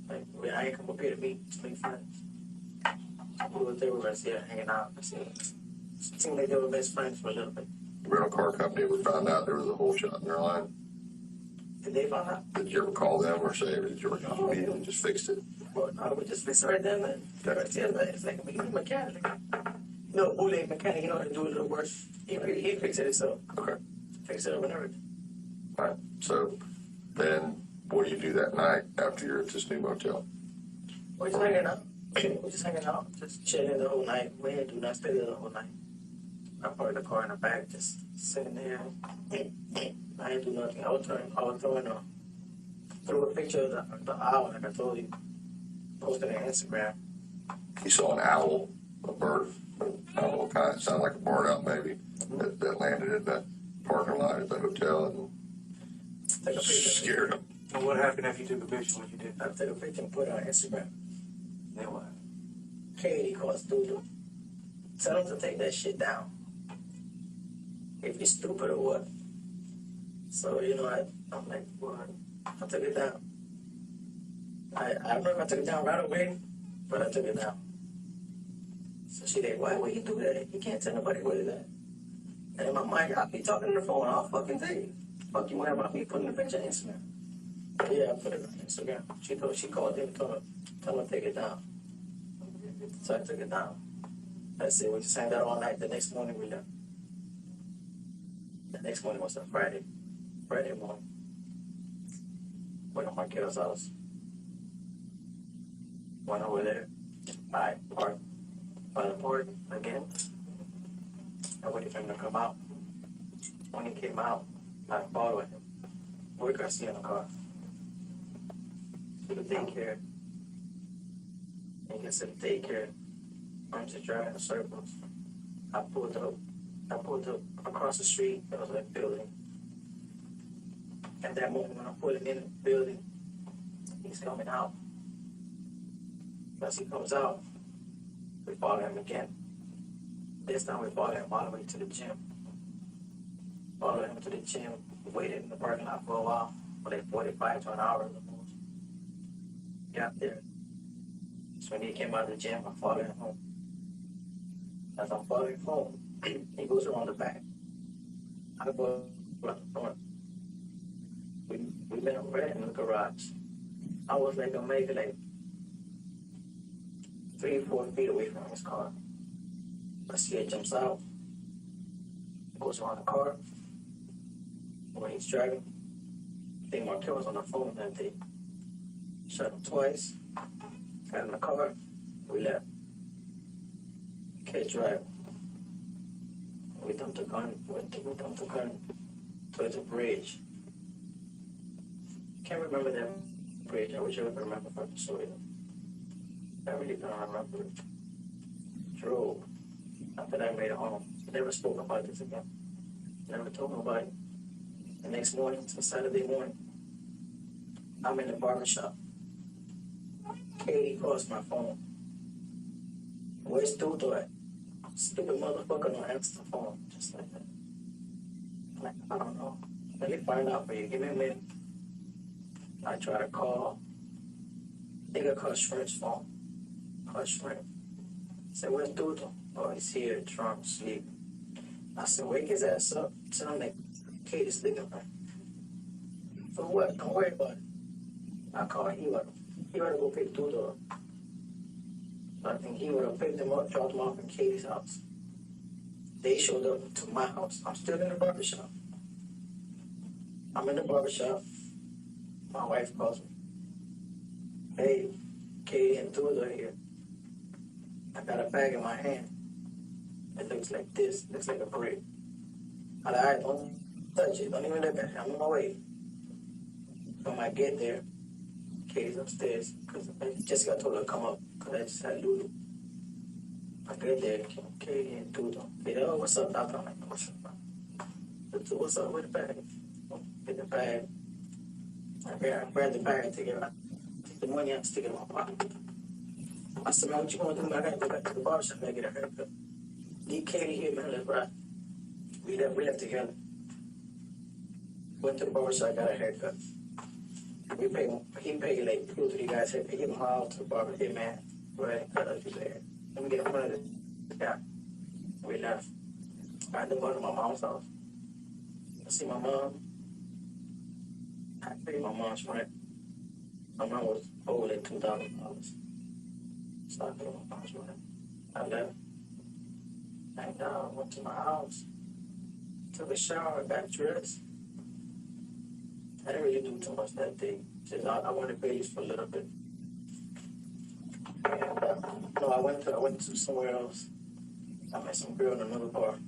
Like, I ain't come up here to make friends. We was there with Garcia, hanging out. It seemed like they were best friends for a little bit. The rental car company ever found out there was a hole shot in their line? Did they find out? Did you ever call them or say, did you immediately just fixed it? Well, no, we just fixed it right then, man. Garcia, man, it's like a mechanic. No, bootleg mechanic, how to do a little work. He fixed it himself. Okay. Fixed it up and everything. All right. So then what do you do that night after you're at this new motel? We're just hanging out. Just chilling the whole night. We didn't do nothing, stay there the whole night. I parked the car in the back, just sitting there. I didn't do nothing. I was threw a picture of the owl, like I told you. Posted it on Instagram. You saw an owl, a bird, I don't know what kind, it sounded like a barn owl maybe, that landed in the parking lot at the hotel and Took a picture. scared him. And what happened after you took the picture when you did I that? took a picture and put it on Instagram. Then what? Katie calls Doodle. Tell him to take that shit down. If you're stupid or what. So, I'm like, what? I took it down. I don't know if I took it down right away, but I took it down. So she like, why would you do that? You can't tell nobody what is that. And in my mind, I'll be talking on the phone all fucking day. Fuck you whenever I be putting the picture on Instagram. Yeah, I put it on Instagram. She called him, told him to take it down. So I took it down. That's it. We just hanged out all night. The next morning we left. The next morning was a Friday morning. Went to Markel's house. Went over there. I parked by the port again. I waited for him to come out. When he came out, I followed him. Where could I see in the car? To the daycare. And gets to the daycare. I'm just driving in circles. I pulled up across the street. There was a building. At that moment, when I put it in the building, he's coming out. As he comes out, we follow him again. This time we follow him all the way to the gym. Follow him to the gym. Waited in the parking lot for a while, for like 45 to an hour at the most. Got there. So when he came out of the gym, I followed him home. As I'm following him home, he goes around the back. I go around the front. We met right in the garage. I was like maybe like 3-4 feet away from his car. Garcia jumps out, goes around the car. When he's driving, I think Markel was on the phone that day. Shot him twice, got in the car, we left. Kid drive. We dumped the gun, we dumped the gun towards a bridge. Can't remember that bridge. I wish I would remember if I could show you. I really don't remember it. Drove. After that, I made it home. Never spoke about this again. Never told nobody. The next morning, it's a Saturday morning, I'm in the barbershop. Katie calls my phone. Where's Dudo at? Stupid motherfucker don't answer the phone. Just like that. I'm like, I don't know. Let me find out for you. Give me a minute. I try to call. I think I called Shrimp's phone. Called Shrimp. I said, where's Dudo? Oh, he's here, drunk, sleep. I said, wake his ass up. So I'm like, Katie's sleeping, man. For what? Don't worry about it. I called He would go pick Dudo up. So I think he would have picked him up, dropped him off in Katie's house. They showed up to my house. I'm still in the barbershop. I'm in the barbershop. My wife calls me. Hey, Katie and Dudo are here. I got a bag in my hand. It looks like this. Looks like a brick. I said, all right, don't touch it. Don't even look at it. I'm on my way. When I get there, Katie's upstairs. Because Jessica told her to come up. Because I just had Lulu. I get there, Katie and Dudo. They said, oh, what's up, doctor? I'm like, what's up? What's up with the bag? Get the bag. I grabbed the bag and take it out. Take the money out and stick it in my pocket. I said, man, what you want to do? I got to go back to the barbershop and get a haircut. Leave Katie here, man. Let's ride. We left together. Went to the barbershop, got a haircut. He paid like 2 or 3 guys. He gave him all to the barber. Hey, man, go ahead and cut up his hair. Let me get in front of the guy. We left. I had to go to my mom's house. I see my mom. I paid my mom's rent. My mom was owed like $2,000. So I paid my mom's rent. I left. And went to my house. Took a shower, got dressed. I didn't really do too much that day. Just I went to Vegas for a little bit. And no, I went to somewhere else. I met some girl in another bar.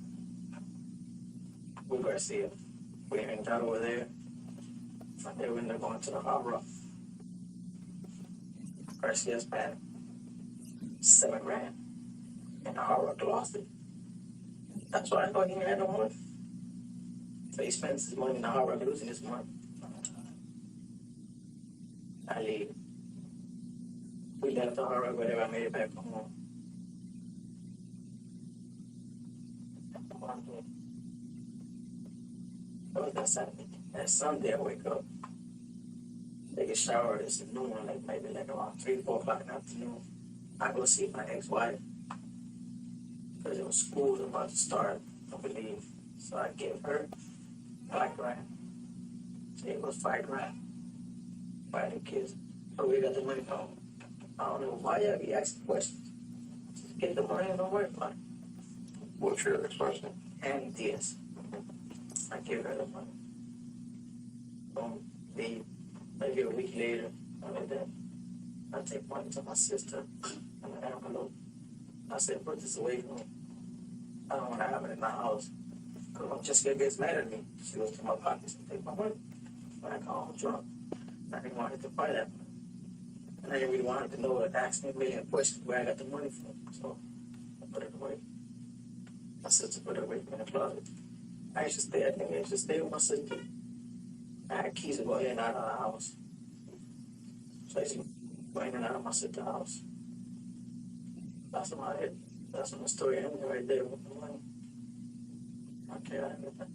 With Garcia. We hanged out over there. From there we ended up going to the Hard Rock. Garcia spent $7,000. And the Hard Rock lost it. That's why I thought he had no money. So he spends his money in the Hard Rock, losing his money. I leave. We left the Hard Rock, whatever. I made it back home. That was that Saturday. That Sunday, I wake up, take a shower. It's noon, like maybe like around 3, 4 o'clock in the afternoon. I go see my ex-wife because it was school about to start, I believe. So I gave her $5,000. So it was $5,000. Buy the kids. So we got the money from. I don't know why y'all be asking questions. Just get the money and don't worry about it. What's your expression? And this. I give her the money. Leave. Maybe a week later, I take money to my sister in an envelope. I said, put this away from me. I don't want to have it in my house. Because when Jessica gets mad at me, she goes to my pockets and take my money. When I call home drunk, I didn't want her to fight at me. And I didn't really want her to know or ask me a million questions where I got the money from. So I put it away. My sister put it away in the closet. I used to stay with my sister. I had keys to go in and out of the house. So I used to go in and out of my sister's house. That's about it. That's my story ended right there with the money. Okay, I admit that.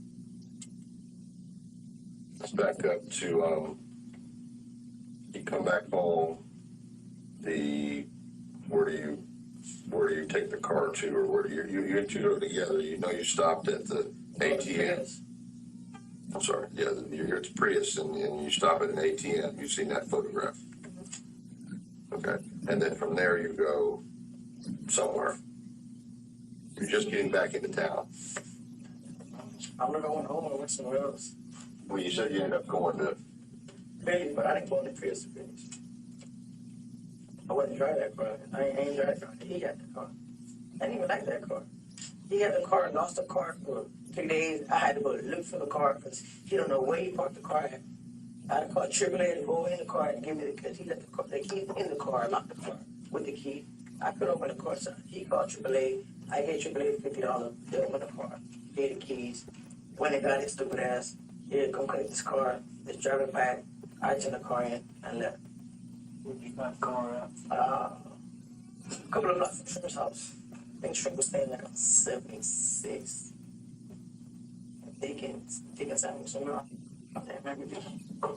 Let's back up to you come back home. Where do you take the car to, or where do you two go together? You know, you stopped at the ATM. I'm sorry. Yeah, you're here at the Prius, and you stop at an ATM. You've seen that photograph. Okay, and then from there you go somewhere. You're just getting back into town. I'm not going home. I went somewhere else. Well, you said you ended up going to. Maybe, but I didn't go in the Prius to finish. I wouldn't drive that car. I ain't drive that car. He got the car. I didn't even like that car. he had the car, lost the car for 3 days. I had to go look for the car because he don't know where he parked the car at. I had to call AAA to go in the car and give me the keys. He left the keys in the car, locked the car with the key. I couldn't open the car, so he called AAA. I gave AAA $50. They opened the car, gave the keys. When they got his stupid ass, yeah, come collect this car. Let's drive it back. I turned the car in and left. When you got the car out. A couple of blocks from Shrimp's house. I think Shrimp was staying like on 76. Taking something somewhere. I can't remember.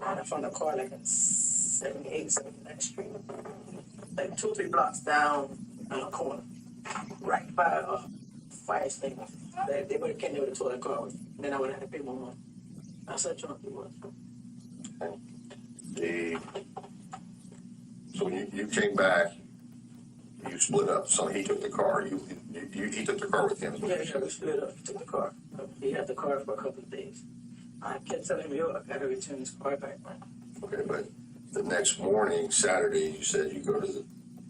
And I found the car like on 78, 79th Street. Like 2 or 3 blocks down on the corner. Right by a fire station. They would have came there with a toilet car. Then I would have had to pay more money. That's how drunk he was. So when you came back, you split up. So he took the car. He took the car with him. Yeah, we split up. He took the car. He had the car for a couple of days. I kept telling him, yo, I gotta return this car back, man. Okay, but the next morning, Saturday, you said you go to the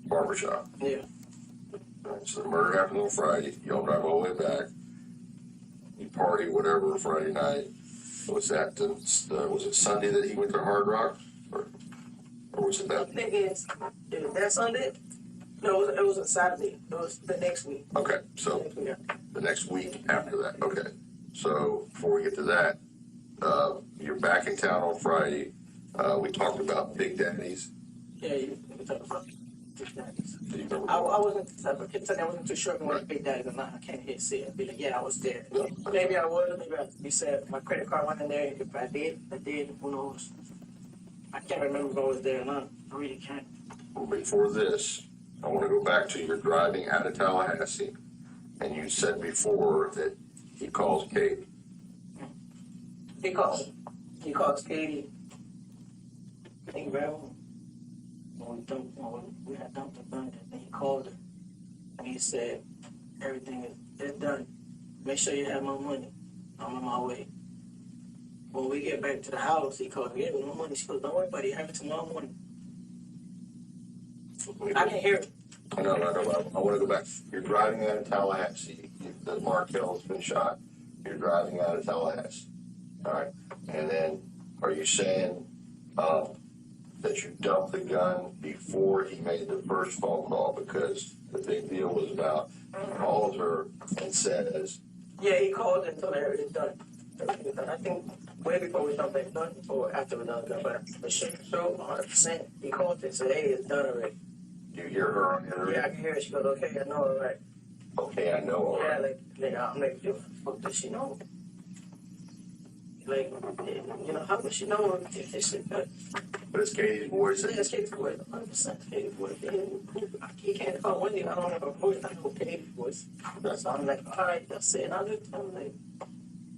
barbershop. Yeah. Right, so the murder happened on Friday. You all drive all the way back. You party, whatever, Friday night. Was that was it Sunday that he went to Hard Rock, or was it I that? think it was that Sunday. No, it was a Saturday. It was the next week. Okay, so Yeah. the next week after that. Okay, so before we get to that, you're back in town on Friday. We talked about Big Daddies. Yeah, we talked about Big Daddies. Do you remember? I wasn't too sure if it was Big Daddies or not. I can't hear see it. Be like, yeah, I was there. Maybe I was. Maybe you said my credit card went in there. If I did. Who knows? I can't remember if I was there or not. I really can't. Well, before this, I want to go back to your driving out of Tallahassee, and you said before that he calls Kate. He called Katie. I think we had dumped the gun, and he called her, and he said, everything is done. Make sure you have my money. I'm on my way. When we get back to the house, he called me, yeah, no money. She goes, don't worry about it, you have it tomorrow morning. I can hear it. No. I want to go back. You're driving out of Tallahassee. The Markel's been shot. You're driving out of Tallahassee. All right. And then are you saying that you dumped the gun before he made the first phone call? Because the big deal was about he calls her and says, Yeah, he called and told her everything's done. Everything's done. I think way before we dumped that gun or after we dumped the gun, but sure, 100%. He called and said, hey, it's done already. do you hear her on the other Yeah, I end? can hear her. She goes, okay, I know, all right. Okay, I know. All Yeah, right. like I'm like, yo, fuck does she know? Like, you know, how does she know if this shit done? But it's Katie's voice. Yeah, it's Katie's voice, 100% Katie's voice. He can't call Wendi, I don't have a voice, I know Katie's voice. So I'm like, all right, that's it. And I looked at him like,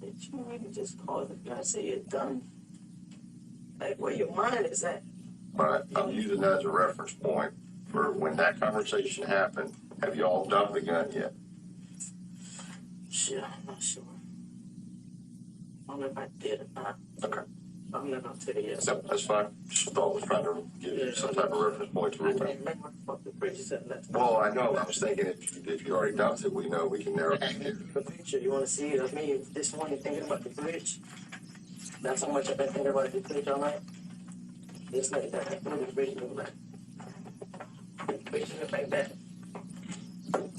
did you really just call the guy and say you're done? Like, where your mind is at? But I'm using that as a reference point for when that conversation happened. Have you all dumped the gun yet? Shit, I'm not sure. I don't know if I did or not. Okay. I'm not gonna tell you yet. So that's fine. Just thought I was trying to give you some type of reference point to I can't remember. remember what the fuck the bridges at last. Well, I know. I was thinking if you already dumped it, we know we can narrow it down. The picture, you wanna see it of me this morning thinking about the bridge? That's how much I've been thinking about the bridge all night. It's like that. What the bridge look like? The bridge look like that.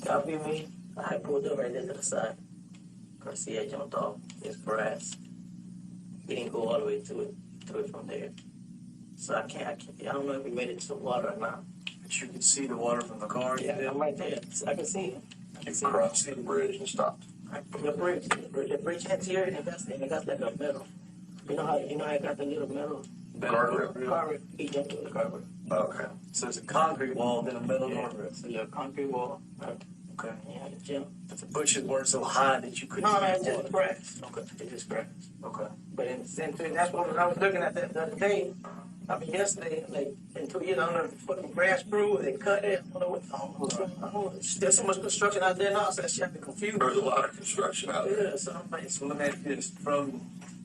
That'll be me. I had pulled up right there to the side. Garcia jumped off his grass. He didn't go all the way to it from there. So I don't know if we made it to the water or not. But you can see the water from the car. Yeah, I'm right there. So I can see it. You crossed the bridge and stopped. The bridge ends here and it got like a metal. You know how it got the little metal Guardrail. carpet? He jumped over the carpet. Okay. So it's a concrete wall, then a metal Yeah, guardrail. it's a little concrete wall. Okay. Yeah, the gym. But the bushes weren't so high that you couldn't No, see it's the just water. grass. Okay. It's just grass. Okay. But in the same thing, that's what I was looking at that the other day. I mean, yesterday, like, in 2 years, I don't know if fucking grass grew or they cut it. I don't know what, I don't know. There's so much construction out there now, so that shit have me confused. There's a lot of construction out there. Yeah, so I'm like, So let me ask you this. From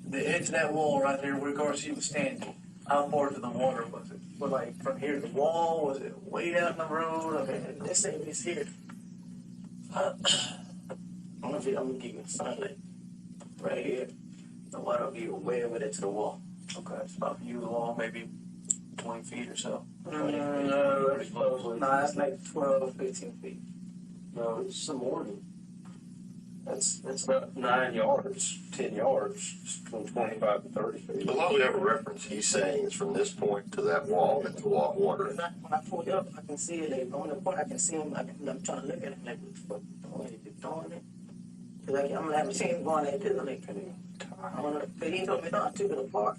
the edge of that wall right there where Garcia was standing, how far to the water was it? But like from here to the wall, was it way down the road? Okay. let's say it's here. I'm gonna give you sunlight right here. The water will be way over there to the wall. Okay, it's about you the wall, maybe 20 feet or so. No, that's close. No, that's like 12, 15 feet. No, it's some more than, that's about 9 yards, 10 yards, it's between 25 and 30 feet. Although we have a reference, he's saying it's from this point to that wall, that's the wall of water. When I pull it up, I can see it. Like, on the point, I can see him. I'm trying to look at him like, what the fuck doing it? Doing it? Cause like, I'm gonna have seen him going like this. I'm like, I don't know. But he told me, no, I took it apart.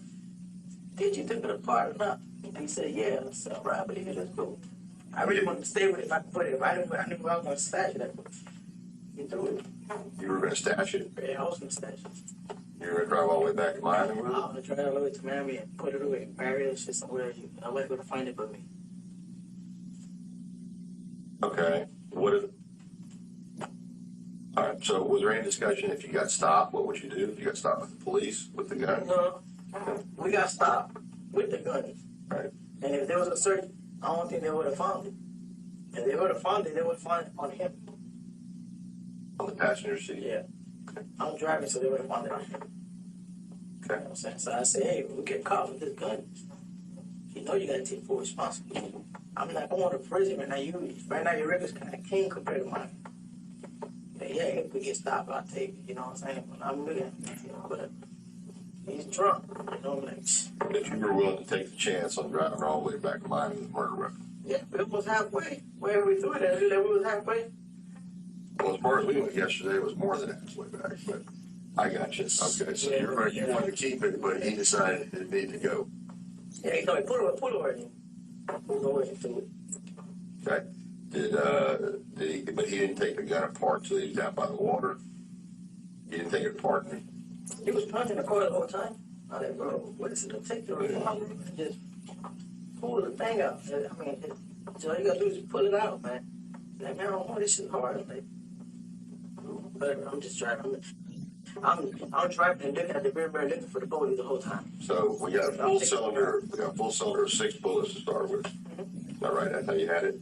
Did you took it apart or not? And he said, yeah. I said, all right, I believe it. Let's go. I really wanted to stay with it if I could put it right in where I knew I was going to stash it. He threw it. You were gonna stash it? Yeah, I was going to stash it. You were gonna drive all the way back to Miami with I it? was going to drive all the way to Miami and put it away, bury it shit somewhere. I wasn't going to find it but me. Okay, what if? All right, so was there any discussion if you got stopped, what would you do? If you got stopped with the police, with the gun? No, we got stopped with the gun. Right. And if there was a search, I don't think they would have found it. If they would have found it, they would find it on him. On the passenger seat? Yeah. I'm driving, so they would have found it on him. You know Okay. what I'm saying? So I said, hey, we get caught with this gun. You know you got to take full responsibility. I'm not going to prison right now. Right now your record's kind of clean compared to mine. Yeah, if we get stopped, I'll take it. You know what I'm saying? But I'm looking, you know, but he's drunk. You know, like, That you were willing to take the chance on driving all the way back to Miami with a murder weapon? yeah, it was halfway. Where we threw it at, we was halfway. Well, as far as we went yesterday, it was more than halfway back, but I got you. Okay, so you're right, you wanted to keep it, but he decided it needed to go. Yeah, he told me, pull it. We'll go into it. Okay? But he didn't take the gun apart till he was down by the water. He didn't take it apart. He was punching the car the whole time. I like, bro, what is it? Take the revolver and just pull the thing out. I mean, so all you gotta do is pull it out, man. Like, man, I don't want this shit hard. Like, but I'm just driving. I'm driving and looking at the rear mirror looking for the bullet the whole time. So we got a full cylinder, of 6 bullets to start with. All right, that's how you had it.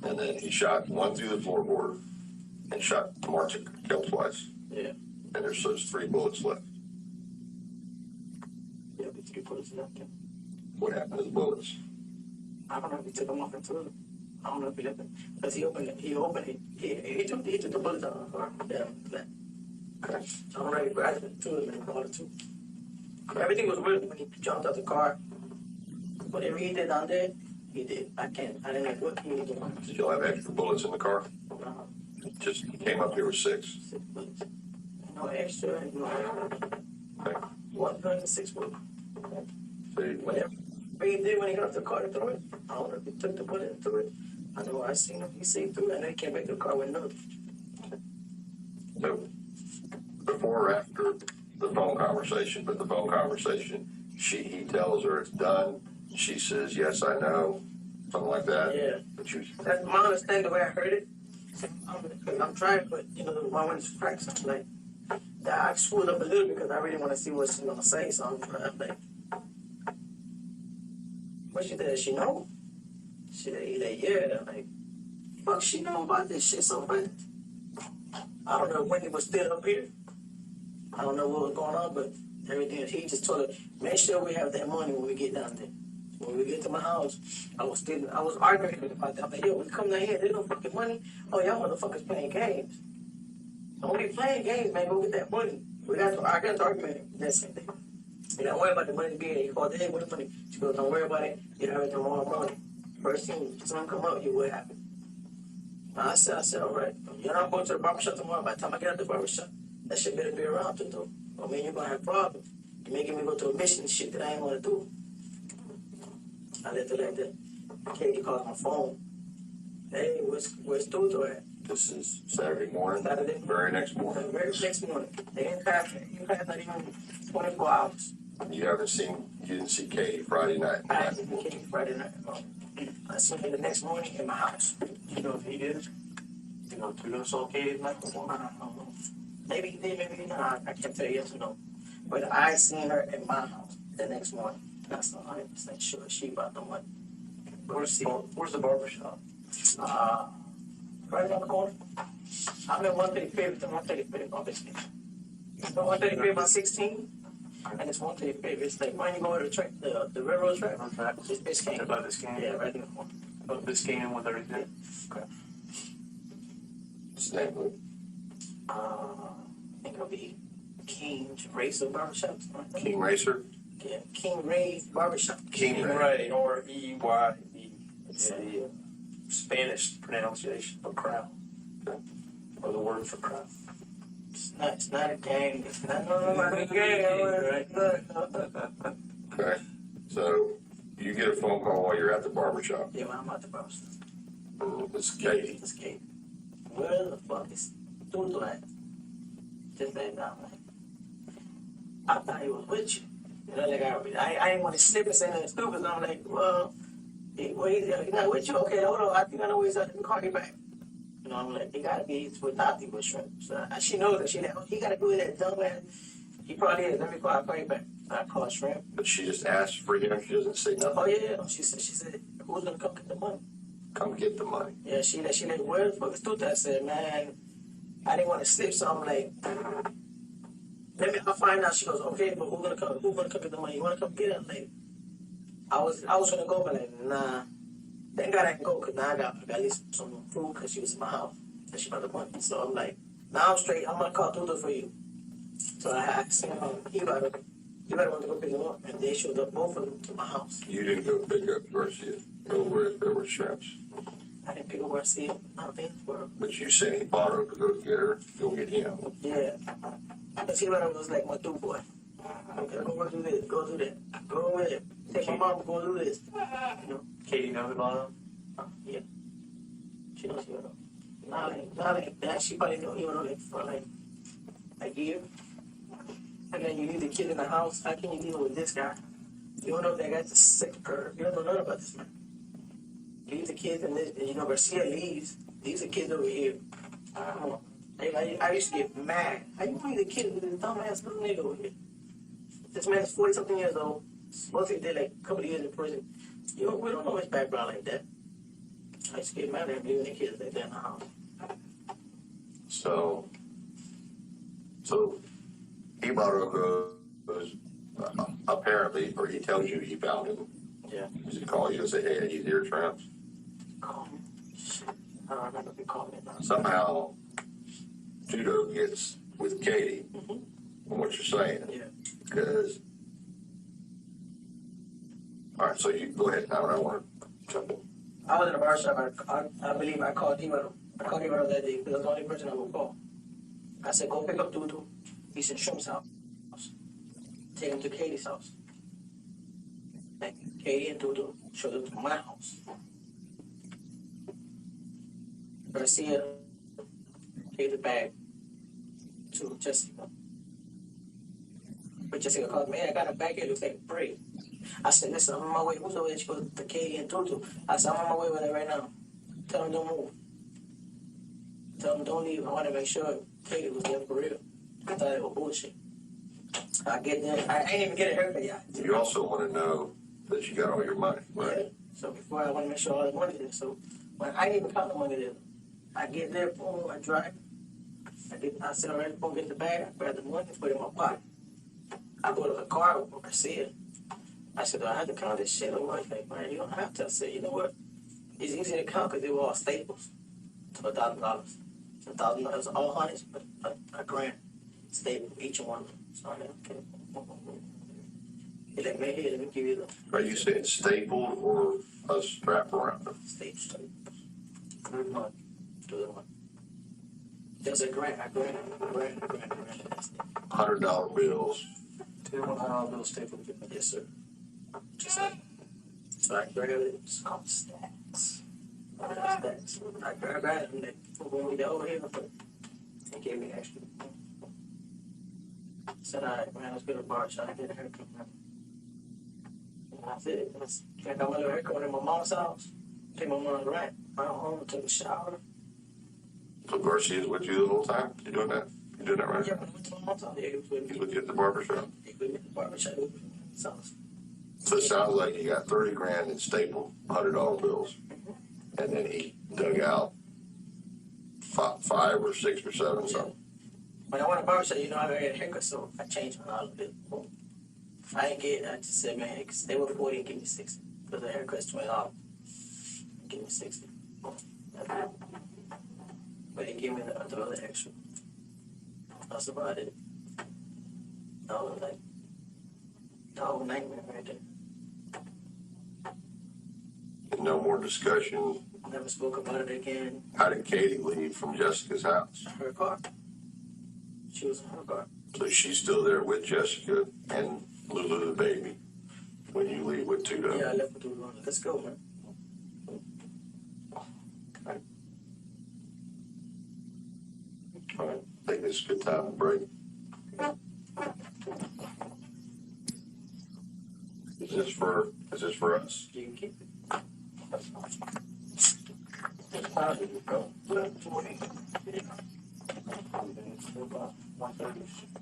And then he shot one through the floorboard and shot Markel twice. Yeah. And there's 3 bullets left. Yeah, we 3 bullets left. Yeah. What happened to the bullets? I don't know if he took them off and threw them. I don't know if he left them. Because he opened it. He took the bullets out of the car. Yeah. Okay. So I'm ready to grab it, 2 of them, and bought it 2. Everything was good when he jumped out the car. Whatever he did down there, he did. I didn't like what he did. Did y'all have extra bullets in the car? Just came up here with 6. 6 bullets. No extra, no. Okay. 1 gun and 6 bullets. So you, Whatever he did when he got up the car to throw it, I don't know if he took the bullet and threw it. I know I seen him. He saved through it, and then he came back to the car with another. so before or after the phone conversation, but the phone conversation, he tells her it's done. She says, yes, I know. Something like that. Yeah. But you, That's my understanding the way I heard it. I'm trying, but you know, my one is cracked. So I'm like, I screwed up a little because I really want to see what she's gonna say. So I'm trying, like, what she did? She know? She like, yeah. I'm like, fuck, she know about this shit so bad. I don't know when he was still up here. I don't know what was going on, but everything. He just told her, make sure we have that money when we get down there. When we get to my house, I was arguing with him about that. I'm like, yo, we come down here, there's no fucking money. Oh, y'all motherfuckers playing games. Don't be playing games, man. Go get that money. I got to argument. That's it. You don't worry about the money being there. You call, hey, what the money? She goes, don't worry about it. You have it tomorrow morning. First thing, someone come up, what happened? I said, all right. You're not going to the barbershop tomorrow. By the time I get out the barbershop, that shit better be around too, though. I mean, you're going to have problems. You're making me go to a mission and shit that I ain't want to do. I left it like that. Katie called my phone. Hey, where's Tuto at? this is Saturday morning, Saturday. very next morning. Very next morning. They didn't pass not even 24 hours. You didn't see Katie Friday night. I haven't been Katie Friday night. I seen her the next morning in my house. You know if he did? You know, Tudo saw Katie night before? I don't know. Maybe he did, maybe he didn't. I can't tell you yes or no. But I seen her in my house the next morning. That's 100% sure she about the money. Where's the barbershop? Right around the corner. I'm at 135th and 135th on this game. 135th by 16, and it's 135th. It's like when you go to the track, the railroad track. It's Biscayne. About this game. Yeah, right in the corner. Oh, this game with everything. Okay. What's the name of it? I think it'll be King's Racer Barbershop. King Racer? Yeah, King Ray Barbershop. King Ray. Ray, R-E-Y-E. It's the Spanish pronunciation for crown. Or the word for crown. It's not a gang. It's not a gang. Okay. So you get a phone call while you're at the barbershop. Yeah, when I'm at the barbershop. It's Katie. It's Kate. Where the fuck is Tutu at? Just like that, like, I thought he was with you. You know, like I didn't want to slip and say nothing stupid. So I'm like, well, he's not with you. Okay, hold on. I think I know he's at. Call you back. You know, I'm like, he gotta be with Tati with shrimp. So she knows that he gotta do that dumb ass. He probably is. Let me call. I'll call you back. I call shrimp. But she just asked for him. She doesn't say nothing. Oh yeah. She said, who's gonna come get the money? Come get the money. Yeah, she like, where the fuck is Tutu? I said, man, I didn't want to slip, so I'm like, I'll find out. She goes, okay, but who's gonna come? Who's gonna come get the money? You wanna come get it? I'm like, I was gonna go, but like, nah. Thank God I didn't go, cause now I got at least some food, cause she was in my house and she brought the money. So I'm like, now I'm straight. I'm gonna call Tutu for you. So I asked him, he better want to go pick him up, and they showed up both of them to my house. You didn't go pick up Garcia over Shrimps. I didn't pick up Garcia. I think for. But you said he bought her to go get her, go get him. Yeah. Because he was like my dude boy. Okay, go do this, go do that. Go with it. Take my mom, go do this. You know? Katie knows about him? Yeah. She knows you know. Not like that. She probably know you know like for like a year. And then you leave the kid in the house. How can you deal with this guy? You don't know if that guy's a sick curve. You don't know nothing about this man. You leave the kids and this, and you know Garcia leaves. These are kids over here. Come on. I used to get mad. How you leave the kid with this dumbass little nigga over here? This man is 40-something years old. Supposed to did like a couple of years in prison. We don't know his background like that. I used to get mad at him leaving the kids like that in the house. So he bought her apparently, or he tells you he found him. Yeah. Does he call you and say, hey, he's here, Shrimps? Call me. Shit. I don't remember if he called me or not. Somehow, Judo gets with Katie from what you're saying. Yeah. Because, all right, so you go ahead. I don't want to jump in. I was in a bar shop. I believe I called Divaro. I called Divaro that day because that's the only person I would call. I said, go pick up Tutu. He's in Shrimp's house. Take him to Katie's house. And Katie and Tutu showed up to my house. Garcia gave the bag to Jessica. But Jessica called me, hey, I got a bag here, looks like a braid. I said, listen, I'm on my way. Who's over there? She goes to Katie and Tutu. I said, I'm on my way with her right now. Tell them don't move. Tell them don't leave. I want to make sure Katie was there for real. I thought it was bullshit. I get there. I ain't even get a haircut yet. You also want to know that you got all your money, right? Yeah. So before I want to make sure all the money there. So when I didn't even count the money there. I get there, boom, I drive. I sit already, boom, get the bag, I grab the money, put it in my pocket. I go to the car, I see it. I said, do I have to count this shit? I'm like, man, you don't have to. I said, you know what? It's easy to count because they were all staples to $1,000. $1,000, all hundreds, but a grand staple, each one of them. So I'm like, okay. He like, man, here, let me give you the Are you saying staple or a strap around them? staples. Good one. To the one. There's a grand. $100 bills. Two $100 bill staple. Yes, sir. Just like, so I grabbed it. It's called stacks. Stacks. I grabbed it and they when we got over here, they gave me extra. I said, all right, man, let's go to the bar shop and get a haircut, man. And that's it. I got my little haircut in my mom's house. Take my mom right. Went home, took a shower. So Garcia's with you the whole time? You doing that? You doing that right? Yeah, when I went to my mom's house, yeah, he was with He's me. with you at the barbershop? He was with me at the barbershop. He was with me at his house. So it sounds like you got 30 grand in staple $100 bills, and then he dug out 5 or 6 or 7 something. When I went to barber shop, you know, I had a haircut, so I changed my all of it. I didn't get, I just said, man, cause they were 40 and give me 60. Because the haircut's $20. Give me 60. But they gave me the other extra. That's about it. That was like, that whole nightmare right there. No more discussion. Never spoke about it again. How did Katie leave from Jessica's house? Her car. She was in her car. So she's still there with Jessica and Lulu the baby when you leave with Tudo? Yeah, I left with Lulu. Let's go, man. All right. I think this is a good time to break. Is this for us? You can keep it.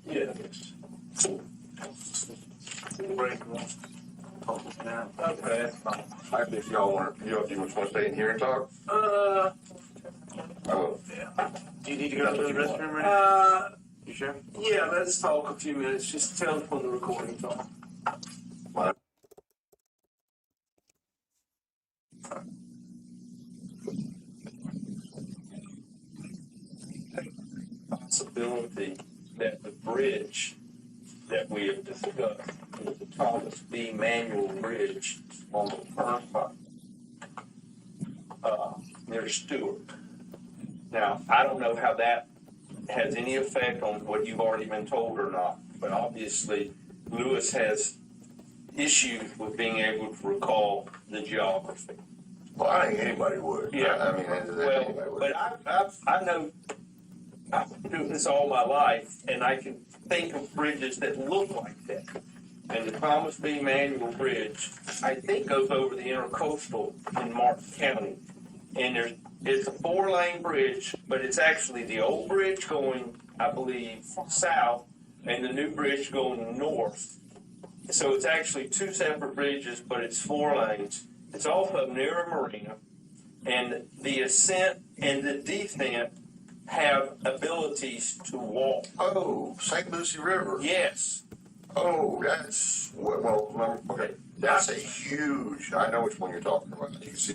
Yeah. Break. Now. Okay, that's fine. I think you just want to stay in here and talk? I will. Yeah. Do you need to go to the restroom or anything? You sure? Yeah, let's talk a few minutes. Just tell us when the recording's on. Possibility that the bridge that we have discussed is the Thomas B. Manuel Bridge on the turnpike near Stewart. Now, I don't know how that has any effect on what you've already been told or not, but obviously Lewis has issues with being able to recall the geography. Well, I think anybody would. Yeah. I mean, anybody would. But I know I've been doing this all my life, and I can think of bridges that look like that. And the Thomas B. Manuel Bridge, I think, goes over the intercoastal in Martin County. And it's a 4-lane bridge, but it's actually the old bridge going, I believe, south, and the new bridge going north. So it's actually 2 separate bridges, but it's 4 lanes. It's off of near a marina, and the ascent and the descent have abilities to walk. Oh, St. Lucie River. Yes. Oh, that's, okay, that's a huge, I know which one you're talking about. You can see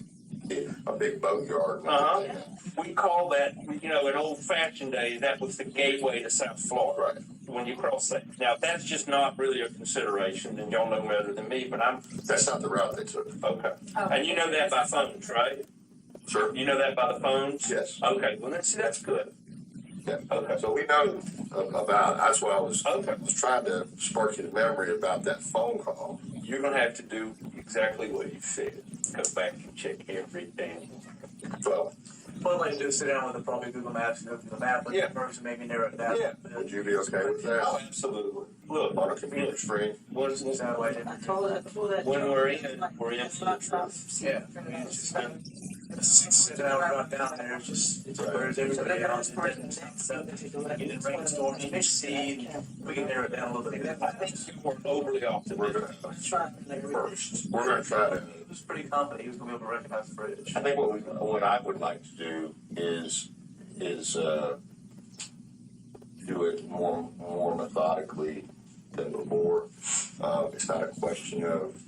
a big boatyard. We call that, in old-fashioned days, that was the gateway to South Florida. Right. When you cross that. Now, if that's just not really a consideration, then y'all know better than me, but That's not the route they took. okay. And you know that by phones, right? Sure. You know that by the phones? Yes. Okay, well, that's good. Yeah. Okay. So we know about, that's why I was Okay. trying to spark your memory about that phone call. You're going to have to do exactly what you said. Go back and check every damn. Well, What I'd like to do is sit down with the probably Google Maps and go through the map with Yeah. the first and maybe narrow it down. Yeah. would you be okay with that? Oh, absolutely. Look, On a computer screen? what is this? Satellite I imagery. told that. When we're in for the truth. Yeah. I mean, it's just a 6-7 hour drive down there. It's just birds everybody else. It doesn't get in rainstorms. You can see. We can narrow it down a little bit. I think you were overly optimistic. We're gonna try to, He was pretty confident he was going to be able to recognize the bridge. I think what I would like to do is do it more methodically than before. It's not a question of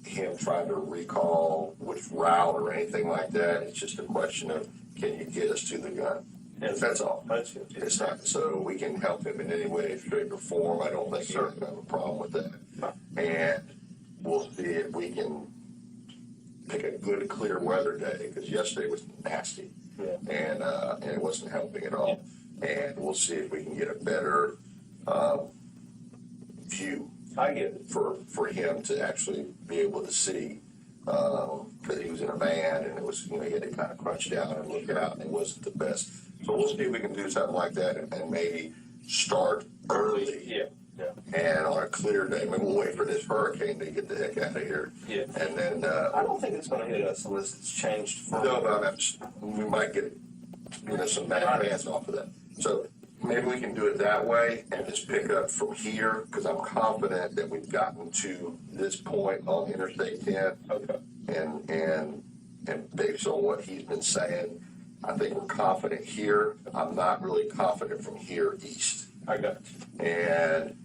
him trying to recall which route or anything like that. It's just a question of, can you get us to the gun? That's all. That's it. It's not, so we can help him in any way, shape, or form. I don't think he's gonna have a problem with that. And we'll see if we can pick a good, clear weather day, because yesterday was nasty. Yeah. And it wasn't helping at all. And we'll see if we can get a better view I get it. for him to actually be able to see, because he was in a van and it was, he had to kind of crunch down and look out, and it wasn't the best. So we'll see if we can do something like that and maybe start early. Yeah. Yeah. And on a clear day, maybe we'll wait for this hurricane to get the heck out of here. Yeah. And then, I don't think it's going to hit us unless it's changed for. no, we might get, some bad hands off of that. So maybe we can do it that way and just pick up from here, because I'm confident that we've gotten to this point on Interstate 10. Okay. And based on what he's been saying, I think we're confident here. I'm not really confident from here east. I got you. And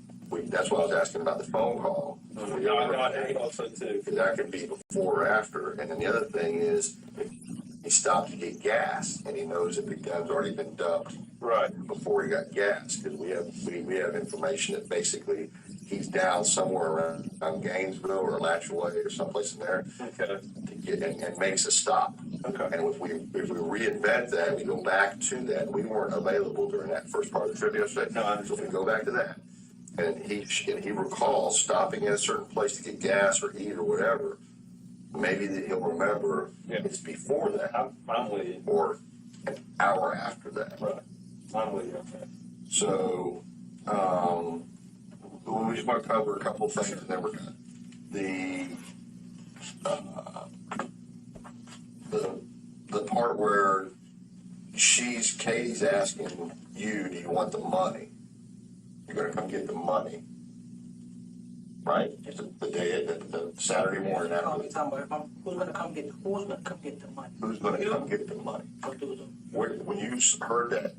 that's why I was asking about the phone call. No, I think also too. That could be before or after. And then the other thing is, if he stopped to get gas and he knows that the gun's already been dumped Right. before he got gas, because we have information that basically he's down somewhere around Gainesville or Alachua or someplace in there Okay. to get and makes a stop. Okay. And if we reinvent that, we go back to that. We weren't available during that first part of the trip yesterday. No, I understand. So if we go back to that, and he recalls stopping at a certain place to get gas or eat or whatever, maybe that he'll remember it's before that I'm with you. or an hour after that. Right. I'm with you. Okay. So, we just want to cover a couple of things and then we're done. The part where Katie's asking you, do you want the money? You're going to come get the money, right? The day, the Saturday morning I'll after. be talking about who's gonna come get the money? Who's going to come get the money? I'll do them. When you heard that,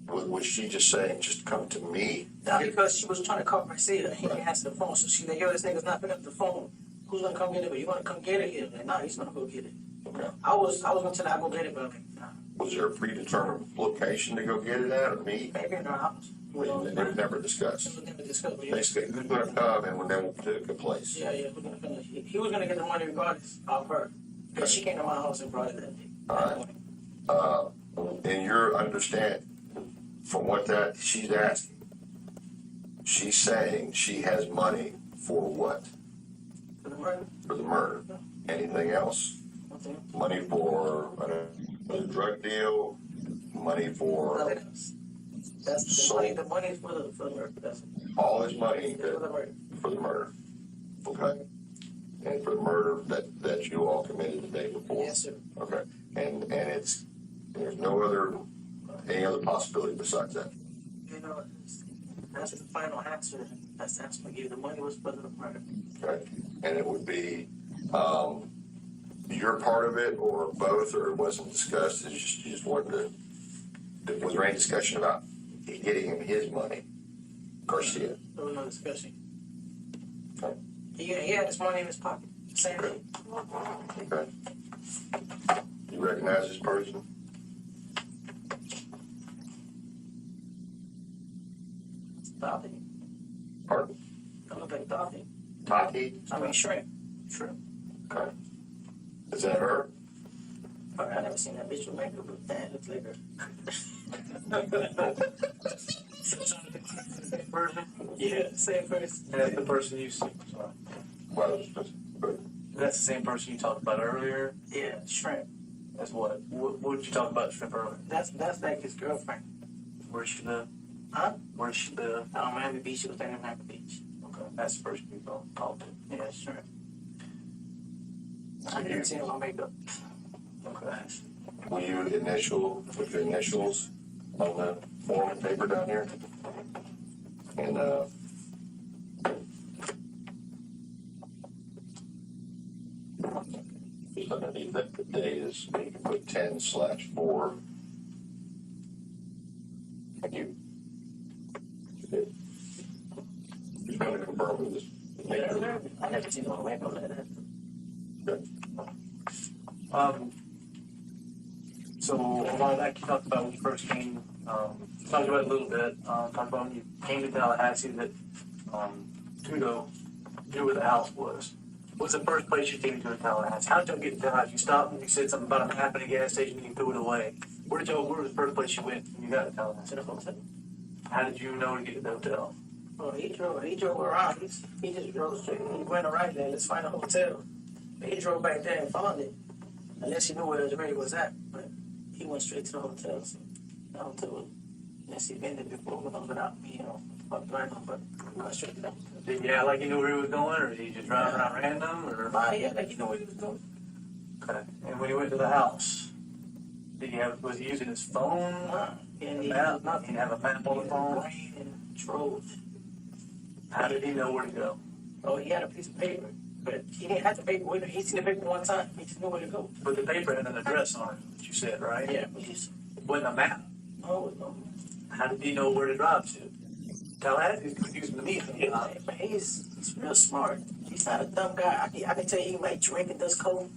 was she just saying, just come to me? Now, because she was trying to cover her seat, he didn't answer the phone, so she said, yo, this nigga's not picking up the phone. Who's gonna come get it? But you wanna come get it? He's like, nah, he's gonna go get it. Okay. I was gonna tell her I go get it, but I'm like, nah, Was there a predetermined location to go get it at, or me? maybe in her house. It was never It discussed. was never discussed, but yeah. Basically, who's going to come and then we'll pick a place. Yeah, we're gonna finish. He was gonna get the money regardless of her. Because she came to my house and brought it that day. All right. In your understanding, from what that she's asking, she's saying she has money for what? For the murder? For the murder. Anything else? Nothing. Money for a drug deal? Money for Nothing else. That's the money. The money is for the murder. That's all his money for the murder. for the murder. Okay. And for the murder that you all committed the day before. Yes, sir. Okay. And there's no any other possibility besides that. You know, that's the final answer. That's the answer I give. The money was for the murder. Okay. And it would be your part of it or both, or it wasn't discussed. It's just you just wanted to. Was there any discussion about getting him his money, Garcia? There was no discussion. Okay. He had his money in his pocket. Same thing. Okay. You recognize this person? Dorothy. Pardon? Don't look like Dorothy. Tati? I mean, shrimp. Shrimp. Okay. Is that her? But I never seen that bitch with makeup, but that looks like her. Same person? Yeah, same person. And that's the person you see. Well, That's the same person you talked about earlier. Yeah, shrimp. That's what? What did you talk about shrimp earlier? That's like his girlfriend. Where she live? Huh? Where she live? Miami Beach. She was staying in Miami Beach. Okay, that's the person you talked to. Yeah, shrimp. I didn't see him on makeup. Okay. will you put your initials on the form and paper down here? And, just underneath that, the date is, you can put 10/4. Thank you. Just want to confirm with this. I never seen him on makeup like that. Okay. So a while back you talked about when you first came, talked about it a little bit, talked about when you came to Tallahassee that Tudo knew where the house was. What was the first place you came to in Tallahassee? How did y'all get to Tallahassee? You stopped and you said something about a map at a gas station and you threw it away. Where was the first place you went when you got to Tallahassee? To the hotel. How did you know to get to the hotel? Well, he drove around. He just drove straight. He went around there. Let's find a hotel. But he drove back there and found it. Unless he knew where the radio was at. But he went straight to the hotel. So the hotel was, unless he'd been there before without me, fucked around. But he went straight to the hotel. Did you act like you knew where he was going, or did he just drive around random? Or? Yeah, like he knew what he was doing. Okay. And when he went to the house, was he using his phone? And A map? He didn't have a map on the phone? Rain and drove. How did he know where to go? Oh, he had a piece of paper. But he didn't have the paper with him. He seen the paper one time. He just knew where to go. But the paper had an address on it, that you said, right? Yeah, but he's It wasn't a map. no. How did he know where to drive to? Tallahassee is confusing to me. But he's real smart. He's not a dumb guy. I can tell you he might drink and does coke,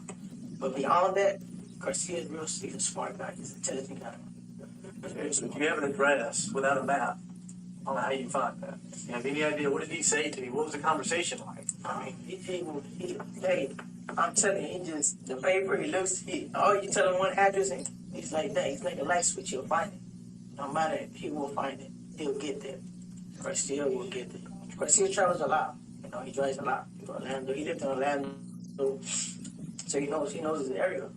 but beyond that, Garcia's he's a smart guy. He's an intelligent guy. So if you have an address without a map, I don't know how you find that. You have any idea what did he say to you? What was the conversation like? I mean, hey, I'm telling you, he just, the paper, he looks, all you tell him one address, and he's like that. He's like a light switch, he'll find it. No matter, he will find it. He'll get there. Garcia will get there. Garcia travels a lot. You know, he drives a lot. Orlando, he lived in Orlando, so he knows his area.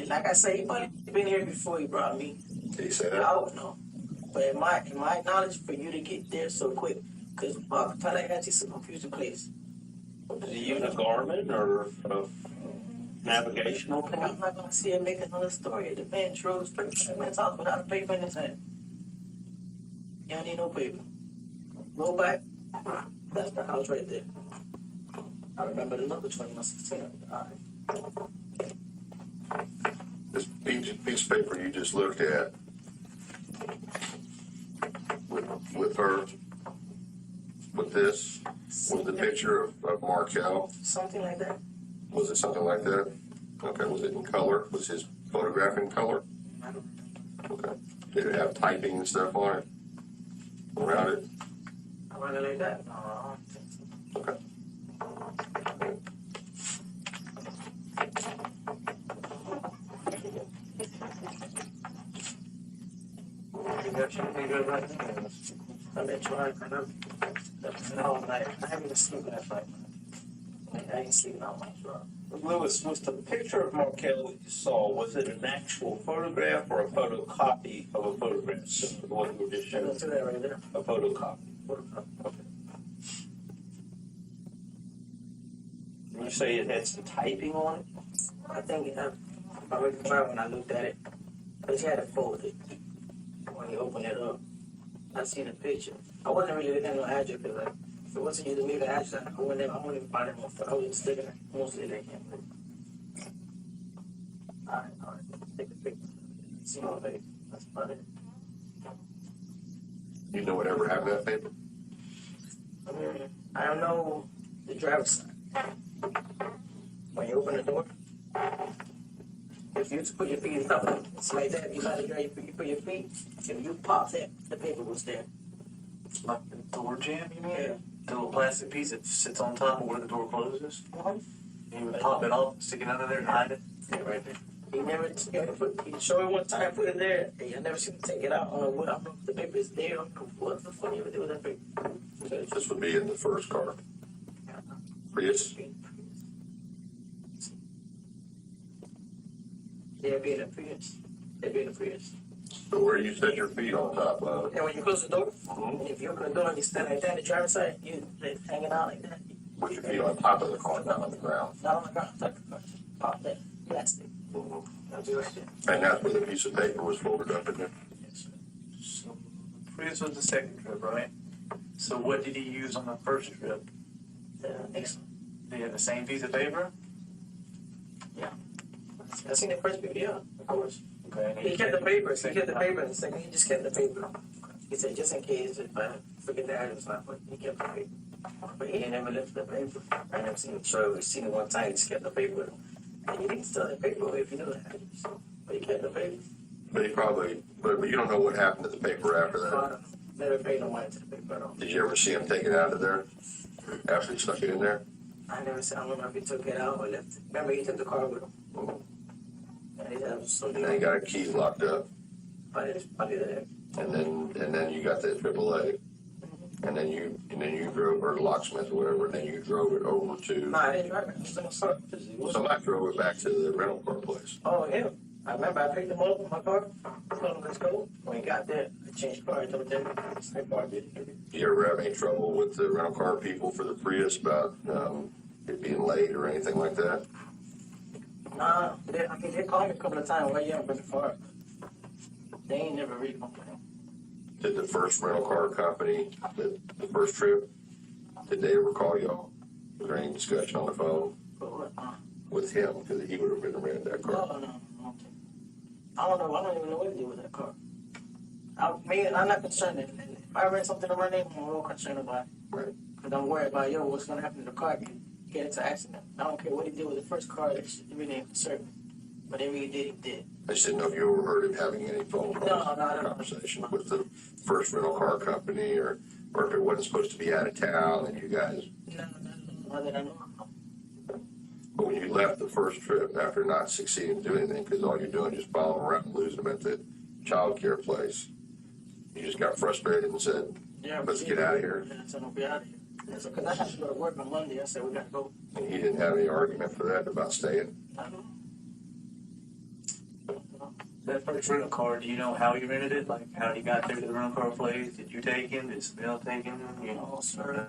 Like I say, he probably been here before he brought me. Did he say that? I don't know. But in my knowledge, for you to get there so quick, because Tallahassee is a confusing place. Did he use a Garmin or a navigational I'm thing? not gonna see him make another story. The man drove straight to the man's house without a paper in his hand. You don't need no paper. Go back. That's the house right there. I remember the number 2116. All right. This piece of paper you just looked at with her, with this, with the picture of Markel, Something like that. was it something like that? Okay, was it in color? Was his photograph in color? I don't Okay. Did it have typing and stuff on it? Around it? run it like that. No, I don't think so. Okay. You got anything good right there? I've been trying kind of all night. I haven't been sleeping at night. I ain't sleeping all night. Lewis, was the picture of Markel that you saw, was it an actual photograph or a photocopy of a photograph? Similar to the one you were just Should I showing? do that right there? A photocopy. Okay. And you say it had some typing on it? I think I really tried when I looked at it. Because he had it folded. When he opened it up, I seen the picture. I wasn't really looking at no address because like, if it wasn't you to leave the address, I wouldn't even find it more. I was sticking it mostly like him. All right. Take a picture. See my face. That's about it. You know whatever happened to that paper? I don't know the driver's side. When you open the door, if you put your feet up, it's like that. You gotta drive, you put your feet. If you pop that, the paper was there. Like the door jam, you mean? Yeah. The little plastic piece that sits on top of where the door closes? You would pop it off, stick it under there and hide it? Yeah, right there. He showed it one time, put it there. Hey, I never seen him take it out. I don't know if the paper is there. I don't know what the fuck he would do with that paper. This would be in the first car. Prius? They'd be in a Prius. They'd be in a Prius. So where you set your feet on top of? And when you close the door, and if you open the door and you stand like that, the driver's side, you hanging out like that. With your feet on top of the car, not on the ground. Not on the ground, type of car. Pop that plastic. That's right there. And that's where the piece of paper was folded up in there. Yes, sir. So, Prius was the second trip, right? So what did he use on the first trip? Excellent. Did he have the same piece of paper? I seen the first video, of course. Okay. He kept the paper. He kept the paper. The second, he just kept the paper. He said, just in case if I forget the address, but he kept the paper. But he ain't never left the paper. I never seen him show. We seen it one time. He just kept the paper. And he didn't steal the paper away if you know the address. But he kept the paper. But he probably, but you don't know what happened to the paper after that. Never paid no money to the paper at all. Did you ever see him take it out of there after he stuck it in there? I never said, I don't remember if he took it out or left it. Remember, he took the car with him. And he had so And then he got a key locked up. probably there. And then you got that AAA. And then you drove, or locksmith or whatever, and then you drove it over to, Nah, I didn't drive it. It was in the car. somebody drove it back to the rental car place. Oh, yeah. I remember I picked him up in my car. Told him, let's go. When he got there, I changed car. I told him, I car did. Do you ever have any trouble with the rental car people for the Prius about it being late or anything like that? Nah, they called me a couple of times while you haven't been far. They ain't never really complained. Did the first rental car company, the first trip, did they ever call y'all? Was there any discussion on the phone But what? with him? Because he would have been rented that car. No. I don't know. I don't even know what to do with that car. I'm not concerned. If I rent something in my name, I'm more concerned about it. Right. Because I'm worried about, what's going to happen to the car if you get into an accident. I don't care what he did with the first car. It really ain't concerned me. But every he did, he did. I just didn't know if you overheard him having any phone calls, No, not at all. conversation with the first rental car company, or if it wasn't supposed to be out of town, and you guys. No, not that I know. But when you left the first trip after not succeeding to do anything, because all you're doing is following around and losing them at the child care place, you just got frustrated and said, let's get out of here. Yeah, I said, I'll be out of here. Because I had to go to work on Monday. I said, we got to go. And he didn't have any argument for that about staying. I don't know. That first rental car, do you know how he rented it? Like how he got there to the rental car place? Did you take him? Did Samil take him? You know, sir.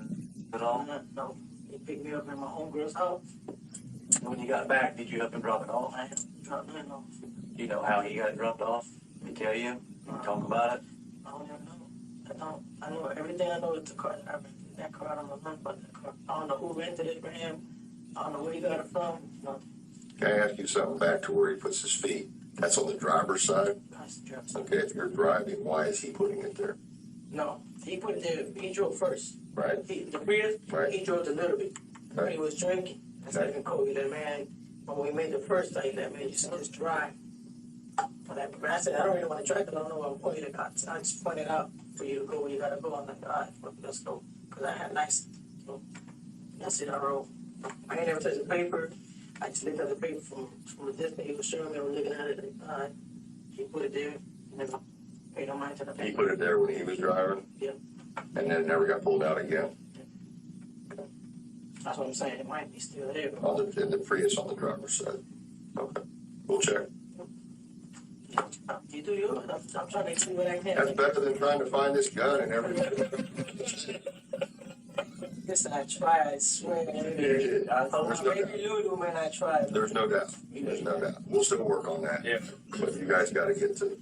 at all? No. He picked me up in my homegirl's house. When you got back, did you help him drop it off? I dropped him off. Do you know how he got it dropped off? Did he tell you? Did he talk about it? I don't even know. I know everything I know is the car that I rented. That car, I don't know nothing about that car. I don't know who rented it for him. I don't know where he got it from. No. Can I ask you something back to where he puts his feet? That's on the driver's side. That's the driver's Okay, if you're driving, why is he putting it there? No, he put it there. He drove first. Right. The Prius, Right. he drove a little bit. Right. He was drinking. I said, Cody, that man, when we made the first time, that man, you should just drive. But I said, I don't really want to drive because I don't know what I'm pointing at. I just pointed out for you to go where you got to go. I'm like, all right, let's go. Because I had nice. So that's it, I wrote. I ain't never touched the paper. I just looked at the paper from the distance. He was showing me. I was looking at it. Like, all right. He put it there. And then paid no mind to the paper. He put it there when he was driving? Yeah. And then it never got pulled out again? That's what I'm saying. It might be still there. In the Prius on the driver's side? Okay. We'll check. You do yours. I'm trying to see what I can. That's better than trying to find this gun and everything. Listen, I tried, I swear. There's no doubt. Maybe you do, man, I tried. There's no doubt. There's no doubt. We'll still work on that. Yeah. But you guys got to get to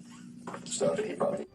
stuff that he probably